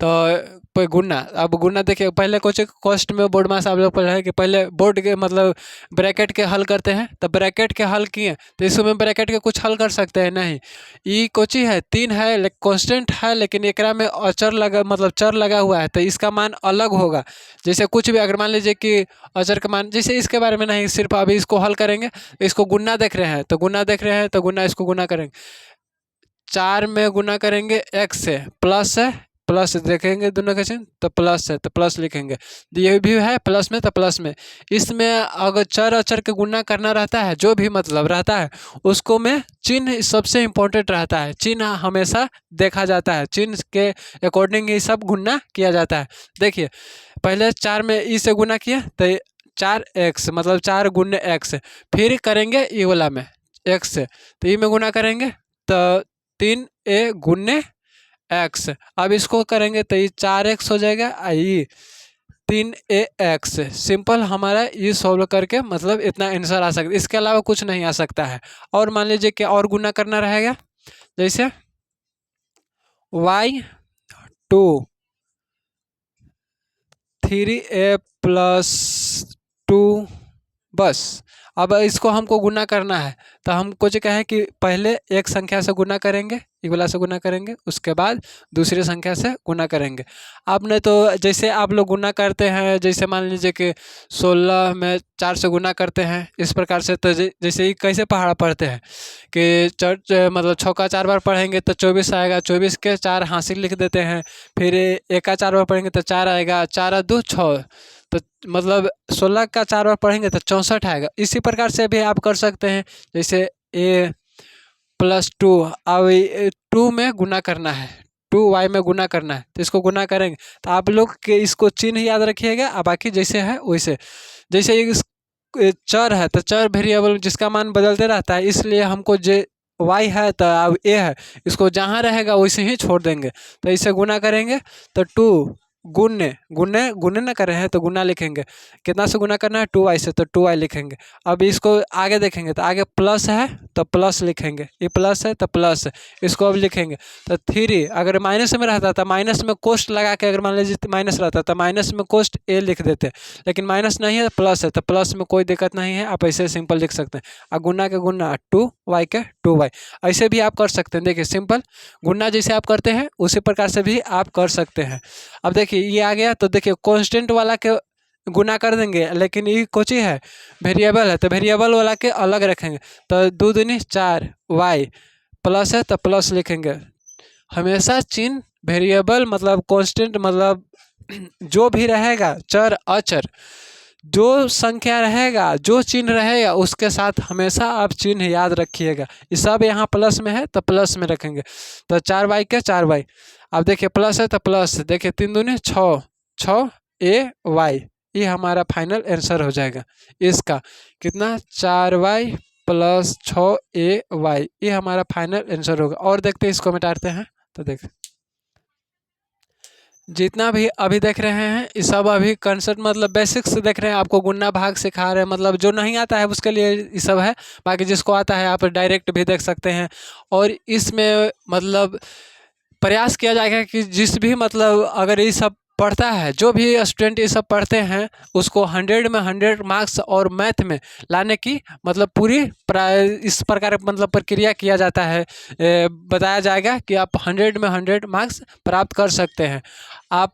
तो गुना, अब गुना देखिए पहले कुछ कॉस्ट में बोर्ड में आप लोग पढ़ा है कि पहले बोर्ड के मतलब ब्रैकेट के हल करते हैं, तो ब्रैकेट के हल किए तो इसमें ब्रैकेट के कुछ हल कर सकते हैं नहीं, ये कोची है 3 है कांस्टेंट है, लेकिन एकरा में अचर लगा मतलब चर लगा हुआ है, तो इसका मान अलग होगा। जैसे कुछ भी अगर मान लीजिए कि अचर का मान, जैसे इसके बारे में नहीं, सिर्फ अभी इसको हल करेंगे, इसको गुना देख रहे हैं तो गुना देख रहे हैं तो गुना, इसको गुना करेंगे 4 में गुना करेंगे x से, प्लस है प्लस देखेंगे दोनों के चिन्ह तो प्लस है तो प्लस लिखेंगे, ये भी है प्लस में तो प्लस में। इसमें अगर चर अचर के गुना करना रहता है, जो भी मतलब रहता है उसको में चिन्ह सबसे इम्पोर्टेंट रहता है, चिन्ह हमेशा देखा जाता है, चिन्ह के अकॉर्डिंग ही सब गुना किया जाता है। देखिए पहले 4 में ई से गुना किया तो 4x मतलब 4 गुने x, फिर करेंगे ई वाला में x से, तो ई में गुना करेंगे तो 3a गुने x, अब इसको करेंगे तो ये 4x हो जाएगा, ये 3ax। सिंपल हमारा ये सॉल्व करके मतलब इतना आंसर आ सकता है, इसके अलावा कुछ नहीं आ सकता है। और मान लीजिए कि और गुना करना रहेगा, जैसे y2 3a+2, बस अब इसको हमको गुना करना है, तो हमको जो कहें कि पहले एक संख्या से गुना करेंगे, एक वाला से गुना करेंगे, उसके बाद दूसरी संख्या से गुना करेंगे। आपने तो जैसे आप लोग गुना करते हैं, जैसे मान लीजिए कि 16 में 4 से गुना करते हैं, इस प्रकार से, तो जैसे ही कैसे पहाड़ा पढ़ते हैं कि मतलब 6 का 4 बार पढ़ेंगे तो 24 आएगा, 24 के 4 हासिल लिख देते हैं, फिर 1 का 4 बार पढ़ेंगे तो 4 आएगा, 4 2 6, तो मतलब 16 का 4 बार पढ़ेंगे तो 64 आएगा। इसी प्रकार से भी आप कर सकते हैं, जैसे a+2, अब 2 में गुना करना है, 2y में गुना करना है, तो इसको गुना करेंगे, तो आप लोग के इसको चिन्ह याद रखिएगा, और बाकी जैसे है वैसे। जैसे इस चर है तो चर वेरिएबल जिसका मान बदलते रहता है, इसलिए हमको जो y है तो अब a है, इसको जहाँ रहेगा वैसे ही छोड़ देंगे, तो इसे गुना करेंगे तो 2 गुने गुने गुने ना कर रहे हैं तो गुना लिखेंगे, कितना से गुना करना है 2y से, तो 2y लिखेंगे। अब इसको आगे देखेंगे तो आगे प्लस है तो प्लस लिखेंगे, ये प्लस है तो प्लस, इसको अब लिखेंगे तो 3, अगर माइनस में रहता था माइनस में कोष्ट लगा के, अगर मान लीजिए माइनस रहता तो माइनस में कोष्ट a लिख देते, लेकिन माइनस नहीं है प्लस है तो प्लस में कोई दिक्कत नहीं है, आप ऐसे सिंपल लिख सकते हैं। और गुना के गुना 2y के 2y, ऐसे भी आप कर सकते हैं। देखिए सिंपल गुना जैसे आप करते हैं उसी प्रकार से भी आप कर सकते हैं। अब देखिए ये आ गया, तो देखिए कांस्टेंट वाला के गुना कर देंगे, लेकिन ये कुछ ही है वेरिएबल है, तो वेरिएबल वाला के अलग रखेंगे, तो 2 दूनी 4, y प्लस है तो प्लस लिखेंगे। हमेशा चिन्ह वेरिएबल मतलब कांस्टेंट मतलब जो भी रहेगा, चर अचर जो संख्या रहेगा, जो चिन्ह रहेगा उसके साथ हमेशा आप चिन्ह याद रखिएगा। ये सब यहाँ प्लस में है तो प्लस में रखेंगे, तो 4y के 4y, अब देखिए प्लस है तो प्लस, देखिए 3 दूनी 6, 6ay, ये हमारा फाइनल आंसर हो जाएगा। इसका कितना 4y + 6ay, ये हमारा फाइनल आंसर होगा। और देखते हैं इसको मिटाते हैं, तो देख जितना भी अभी देख रहे हैं ये सब अभी कंसेप्ट मतलब बेसिक्स देख रहे हैं, आपको गुना भाग सिखा रहे हैं, मतलब जो नहीं आता है उसके लिए ये सब है, बाकी जिसको आता है आप डायरेक्ट भी देख सकते हैं। और इसमें मतलब प्रयास किया जाएगा कि जिस भी मतलब अगर ये सब पढ़ता है, जो भी स्टूडेंट ये सब पढ़ते हैं उसको 100 में 100 मार्क्स और मैथ में लाने की मतलब पूरी इस प्रकार मतलब प्रक्रिया किया जाता है, बताया जाएगा कि आप 100 में 100 मार्क्स प्राप्त कर सकते हैं। आप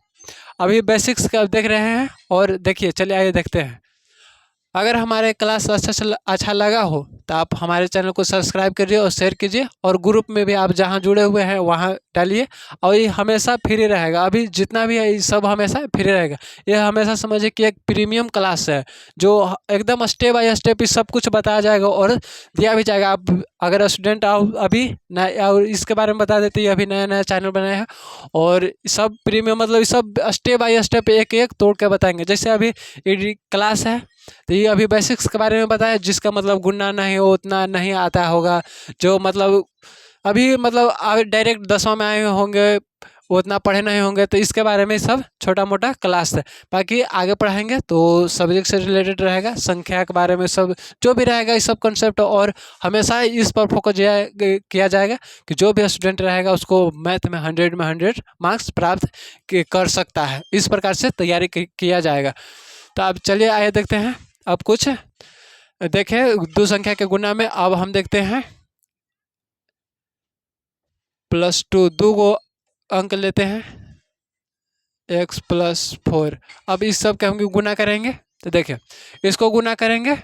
अभी बेसिक्स का देख रहे हैं, और देखिए चलिए आइए देखते हैं। अगर हमारे क्लास अच्छा लगा हो तो आप हमारे चैनल को सब्सक्राइब करिए और शेयर कीजिए, और ग्रुप में भी आप जहां जुड़े हुए हैं वहां डालिए। और ये हमेशा फ्री रहेगा, अभी जितना भी है ये सब हमेशा फ्री रहेगा। ये हमेशा समझिए कि एक प्रीमियम क्लास है, जो एकदम स्टेप बाय स्टेप ही सब कुछ बताया जाएगा और दिया भी जाएगा। आप अगर स्टूडेंट आओ अभी नया, और इसके बारे में बता देते हैं, अभी नया नया चैनल बनाया है और सब प्रीमियम मतलब सब स्टेप बाय स्टेप एक एक तोड़ के बताएंगे। जैसे अभी ये क्लास है तो ये अभी बेसिक्स के बारे में बताया, जिसका मतलब गुणा नहीं हो उतना नहीं आता होगा, जो मतलब अभी मतलब डायरेक्ट 10वां में आए होंगे वो उतना पढ़े नहीं होंगे, तो इसके बारे में सब छोटा मोटा क्लास है। बाकी आगे पढ़ाएंगे तो सब्जेक्ट से रिलेटेड रहेगा, संख्या के बारे में सब जो भी रहेगा ये सब कॉन्सेप्ट, और हमेशा इस पर फोकस किया जाएगा कि जो भी स्टूडेंट रहेगा उसको मैथ में 100 में 100 मार्क्स प्राप्त कर सकता है। इस प्रकार से तैयारी किया जाएगा। तो अब चलिए आगे देखते हैं। अब कुछ देखें दो संख्या के गुना में, अब हम देखते हैं +2 दो को अंक लेते हैं x + 4। अब इस सब के हम गुना करेंगे, तो देखिए इसको गुना करेंगे,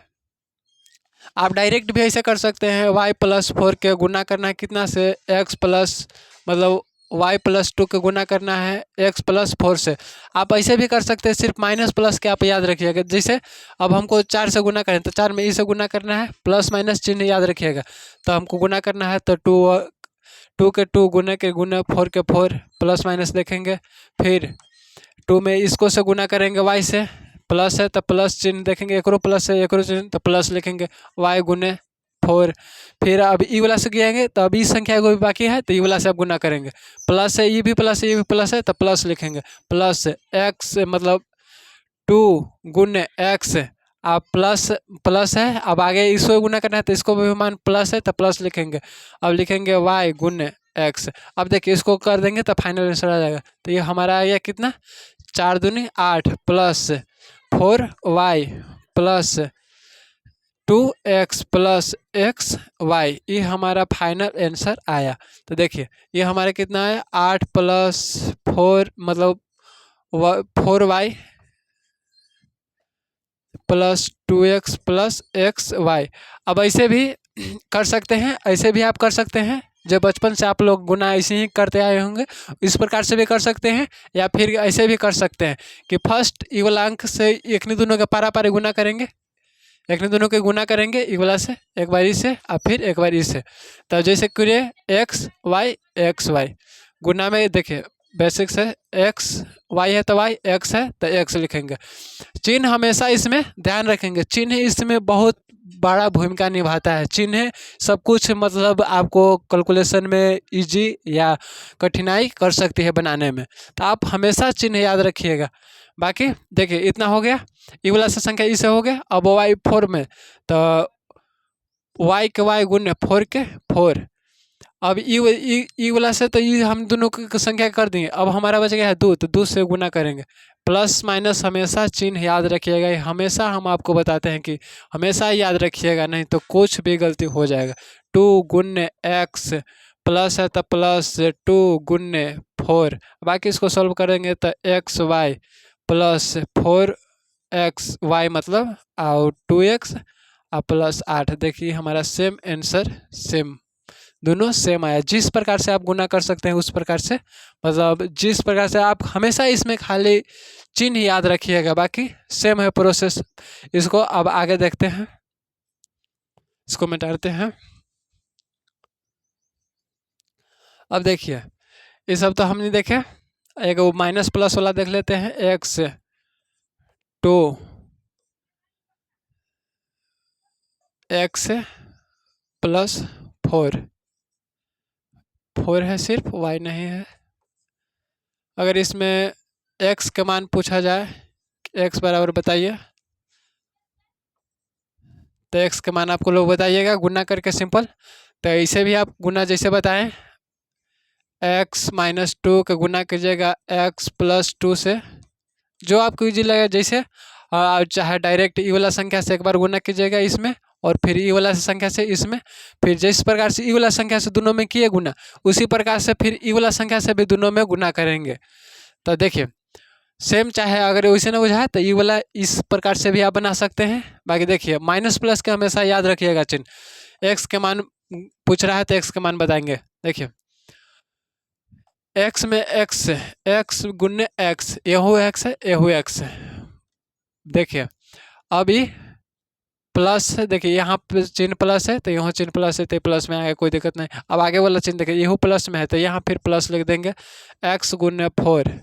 आप डायरेक्ट भी ऐसे कर सकते हैं। y + 4 के गुना करना है कितना से, x प्लस मतलब y + 2 के गुना करना है x + 4 से। आप ऐसे भी कर सकते हैं, सिर्फ माइनस प्लस के आप याद रखिएगा। जैसे अब हमको 4 से गुना करें तो 4 में इसे गुना करना है, प्लस माइनस चिन्ह याद रखिएगा। तो हमको गुना करना है तो 2 के 2 गुने के गुने 4 के 4 प्लस माइनस देखेंगे, फिर 2 में इसको से गुना करेंगे y से, प्लस है तो प्लस चिन्ह देखेंगे, एक प्लस है एक चिन्ह तो प्लस लिखेंगे y गुने 4। फिर अब ई वाला से गिरेंगे तो अब इस संख्या को भी बाकी है तो ई वाला से अब गुना करेंगे, प्लस है ये भी प्लस है ये भी प्लस है तो प्लस लिखेंगे, प्लस x मतलब 2 गुने x। अब प्लस है, अब आगे इसको गुना करना है तो इसको भी मान प्लस है तो प्लस लिखेंगे, अब लिखेंगे y गुने x। अब देखिए इसको कर देंगे तो फाइनल आंसर आ जाएगा। तो ये हमारा आ गया कितना, 4 दूनी 8 plus 4y plus 2x plus xy, ये हमारा फाइनल आंसर आया। तो देखिए ये हमारा कितना है, 8 + 4 मतलब 4y plus 2x plus xy। अब ऐसे भी कर सकते हैं, ऐसे भी आप कर सकते हैं, जब बचपन से आप लोग गुना ऐसे ही करते आए होंगे इस प्रकार से भी कर सकते हैं, या फिर ऐसे भी कर सकते हैं कि फर्स्ट ई वाला अंक से एक दोनों के पारा पारी गुना करेंगे, एक दोनों के गुना करेंगे ई वाला से एक बार इससे और फिर एक बार इससे। तो जैसे करिए x y गुना में देखिए बेसिक्स है, x y है तो y, x है तो x लिखेंगे। चिन्ह हमेशा इसमें ध्यान रखेंगे, चिन्ह इसमें बहुत बड़ा भूमिका निभाता है। चिन्ह सब कुछ मतलब आपको कैलकुलेशन में इजी या कठिनाई कर सकती है बनाने में, तो आप हमेशा चिन्ह याद रखिएगा। बाकी देखिए इतना हो गया, ई वाला से संख्या इसे हो गया। अब y 4 में तो y के y गुने 4 के 4। अब ई वाला से तो ये हम दोनों की संख्या कर देंगे, अब हमारा बच गया है 2, तो 2 से गुना करेंगे। प्लस माइनस हमेशा चिन्ह याद रखिएगा, हमेशा हम आपको बताते हैं कि हमेशा याद रखिएगा, नहीं तो कुछ भी गलती हो जाएगा। 2 गुने x प्लस है तो प्लस 2 गुने 4, बाकी इसको सॉल्व करेंगे तो xy प्लस 4xy मतलब और 2x और प्लस 8। देखिए हमारा सेम आंसर, सेम दोनों सेम आया। जिस प्रकार से आप गुना कर सकते हैं उस प्रकार से, मतलब जिस प्रकार से आप हमेशा इसमें खाली चिन्ह याद रखिएगा, बाकी सेम है प्रोसेस। इसको अब आगे देखते हैं, इसको मिटाते हैं। अब देखिए ये सब तो हमने देखे, एक वो माइनस प्लस वाला देख लेते हैं। x 2 x प्लस 4 है, सिर्फ y नहीं है। अगर इसमें x का मान पूछा जाए, x बराबर बताइए, तो x का मान आपको लोग बताइएगा गुना करके सिंपल। तो ऐसे भी आप गुना जैसे बताएं, x - 2 का गुना कीजिएगा x + 2 से, जो आपको इजी लगे जैसे, चाहे डायरेक्ट ई वाला संख्या से एक बार गुना कीजिएगा इसमें, और फिर ई वाला संख्या से इसमें, फिर जिस प्रकार से ई वाला संख्या से दोनों में किए गुना, उसी प्रकार से फिर ई वाला संख्या से भी दोनों में गुना करेंगे। तो देखिए सेम चाहे अगर वैसे ना बुझाए तो ये वाला इस प्रकार से भी आप बना सकते हैं। बाकी देखिए माइनस प्लस का हमेशा याद रखिएगा चिन्ह। एक्स के मान पूछ रहा है तो एक्स के मान बताएंगे। देखिए एक्स में एक्स, एक्स गुने एक्स, यहू एक्स है यहू एक्स है। देखिए अभी प्लस है, देखिए यहाँ पे चिन्ह प्लस है तो यहाँ चिन्ह प्लस है तो प्लस में आएगा, कोई दिक्कत नहीं। अब आगे वाला चिन्ह देखिए यहू प्लस में है तो यहाँ फिर प्लस लिख देंगे एक्स गुने 4।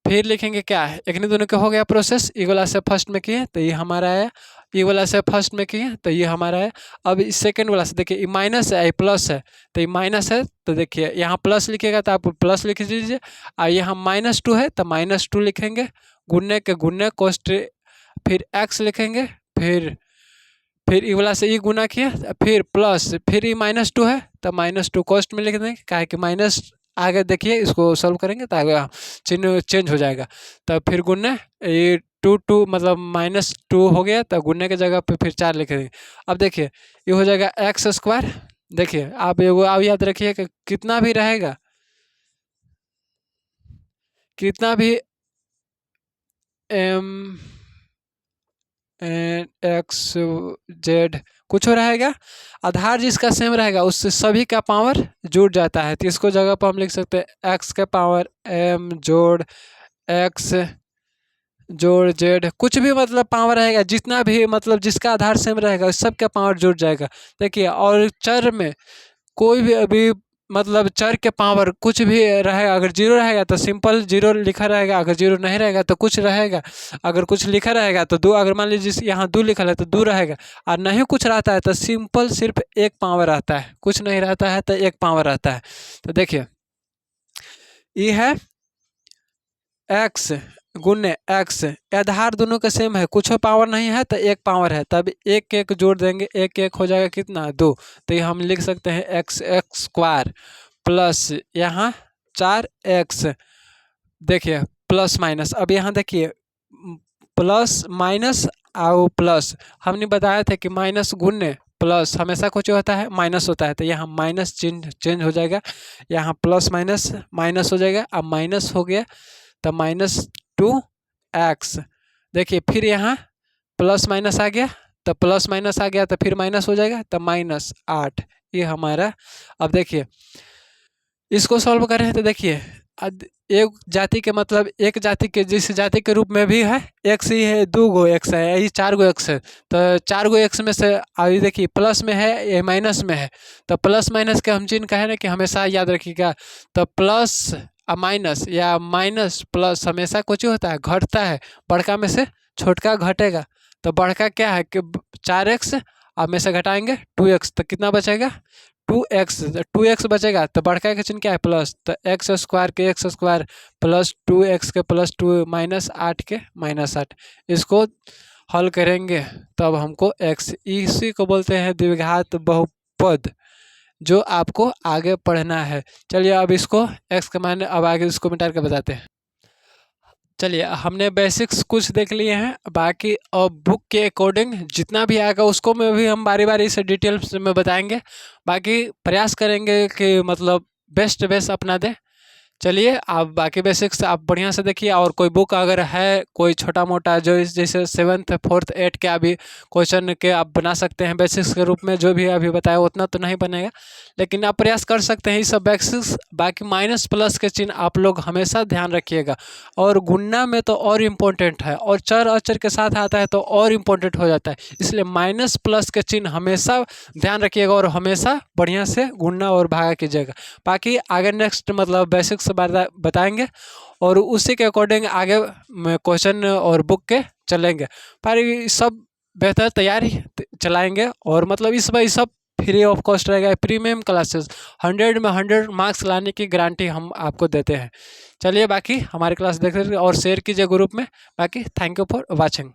फिर लिखेंगे क्या है, एक दोनों का हो गया प्रोसेस। ई वाला से फर्स्ट में किए तो ये हमारा है, ई वाला से फर्स्ट में किए तो ये हमारा है। अब इस सेकेंड वाला से देखिए ये माइनस है ये प्लस है, तो ये माइनस है तो देखिए यहाँ प्लस लिखिएगा तो आप प्लस लिख दीजिए, और यहाँ -2 है तो -2 लिखेंगे, गुन्ने के गुन्ने कोस्ट, फिर एक्स लिखेंगे, फिर ई वाला से ई गुना किया, फिर प्लस, फिर ई -2 है तो -2 कोस्ट में लिख देंगे, काहे कि माइनस आगे देखिए इसको सॉल्व करेंगे तो आगे चिन्ह चेंज हो जाएगा। तो फिर गुन्ने ये 2 मतलब -2 हो गया तो गुन्ने के जगह पे फिर 4 लिख देंगे। अब देखिए ये हो जाएगा एक्स स्क्वायर। देखिए आप एगो आप याद रखिए कि कितना भी रहेगा, कितना भी एम एक्स जेड कुछ हो रहेगा, आधार जिसका सेम रहेगा उससे सभी का पावर जुड़ जाता है। तो इसको जगह पर हम लिख सकते हैं एक्स का पावर एम जोड़ एक्स जोड़ जेड, कुछ भी मतलब पावर रहेगा, जितना भी मतलब जिसका आधार सेम रहेगा उस सब का पावर जुड़ जाएगा। देखिए और चर में कोई भी अभी मतलब चर के पावर कुछ भी रहेगा, अगर जीरो रहेगा तो सिंपल जीरो लिखा रहेगा, अगर जीरो नहीं रहेगा तो कुछ रहेगा, अगर कुछ लिखा रहेगा तो 2, अगर मान लीजिए यहाँ 2 लिखा है तो 2 रहेगा, और नहीं कुछ रहता है तो सिंपल सिर्फ एक पावर आता है, कुछ नहीं रहता है तो एक पावर आता है। तो देखिए ये है एक्स गुने एक्स, आधार दोनों का सेम है, कुछ पावर नहीं है तो एक पावर है, तब एक एक जोड़ देंगे, एक एक हो जाएगा कितना 2, तो ये हम लिख सकते हैं एक्स स्क्वायर प्लस यहाँ 4x। देखिए प्लस माइनस, अब यहाँ देखिए प्लस माइनस और प्लस, हमने बताया था कि माइनस गुने प्लस हमेशा कुछ होता है माइनस होता है, तो यहाँ माइनस चेंज हो जाएगा, यहाँ प्लस माइनस माइनस हो जाएगा। अब माइनस हो गया तो -2x। देखिए फिर यहाँ प्लस माइनस आ गया तो प्लस माइनस आ गया तो फिर माइनस हो जाएगा तो -8, ये हमारा। अब देखिए इसको सॉल्व कर रहे हैं तो देखिए एक जाति के मतलब एक जाति के जिस जाति के रूप में भी है एक्स ही है, 2 गो एक्स है, यही 4 गो एक्स है, तो 4 गो एक्स में से अभी देखिए प्लस में है ये माइनस में है, तो प्लस माइनस के हम चिन्ह कहे ना कि हमेशा याद रखिएगा। तो प्लस माइनस या माइनस प्लस हमेशा कुछ होता है घटता है, बड़का में से छोटका घटेगा, तो बड़का क्या है कि 4x अब में से घटाएंगे 2x, तो कितना बचेगा 2x बचेगा, तो बड़का का चिन्ह क्या है प्लस, तो एक्स स्क्वायर के एक्स स्क्वायर प्लस 2x के प्लस 2 -8 के -8, इसको हल करेंगे तब हमको x, इसी को बोलते हैं द्विघात बहुपद, जो आपको आगे पढ़ना है। चलिए अब इसको x के मान अब आगे इसको मिटा के बताते हैं। चलिए हमने बेसिक्स कुछ देख लिए हैं, बाकी अब बुक के अकॉर्डिंग जितना भी आएगा उसको में भी हम बारी बारी से डिटेल्स में बताएंगे, बाकी प्रयास करेंगे कि मतलब बेस्ट अपना दें। चलिए आप बाकी बेसिक्स आप बढ़िया से देखिए, और कोई बुक अगर है कोई छोटा मोटा जो जैसे 7th 4th 8 के अभी क्वेश्चन के आप बना सकते हैं बेसिक्स के रूप में, जो भी अभी बताया उतना तो नहीं बनेगा, लेकिन आप प्रयास कर सकते हैं ये सब बेसिक्स। बाकी माइनस प्लस के चिन्ह आप लोग हमेशा ध्यान रखिएगा, और गुणा में तो और इम्पोर्टेंट है, और चर अचर के साथ आता है तो और इम्पोर्टेंट हो जाता है, इसलिए माइनस प्लस के चिन्ह हमेशा ध्यान रखिएगा और हमेशा बढ़िया से गुणा और भागा कीजिएगा। बाकी आगे नेक्स्ट मतलब बेसिक्स बताएंगे और उसी के अकॉर्डिंग आगे क्वेश्चन और बुक के चलेंगे, पर सब बेहतर तैयारी चलाएंगे, और मतलब इस बार सब फ्री ऑफ कॉस्ट रहेगा, प्रीमियम क्लासेस 100 में 100 मार्क्स लाने की गारंटी हम आपको देते हैं। चलिए बाकी हमारी क्लास देख रहे और शेयर कीजिए ग्रुप में। बाकी थैंक यू फॉर वॉचिंग।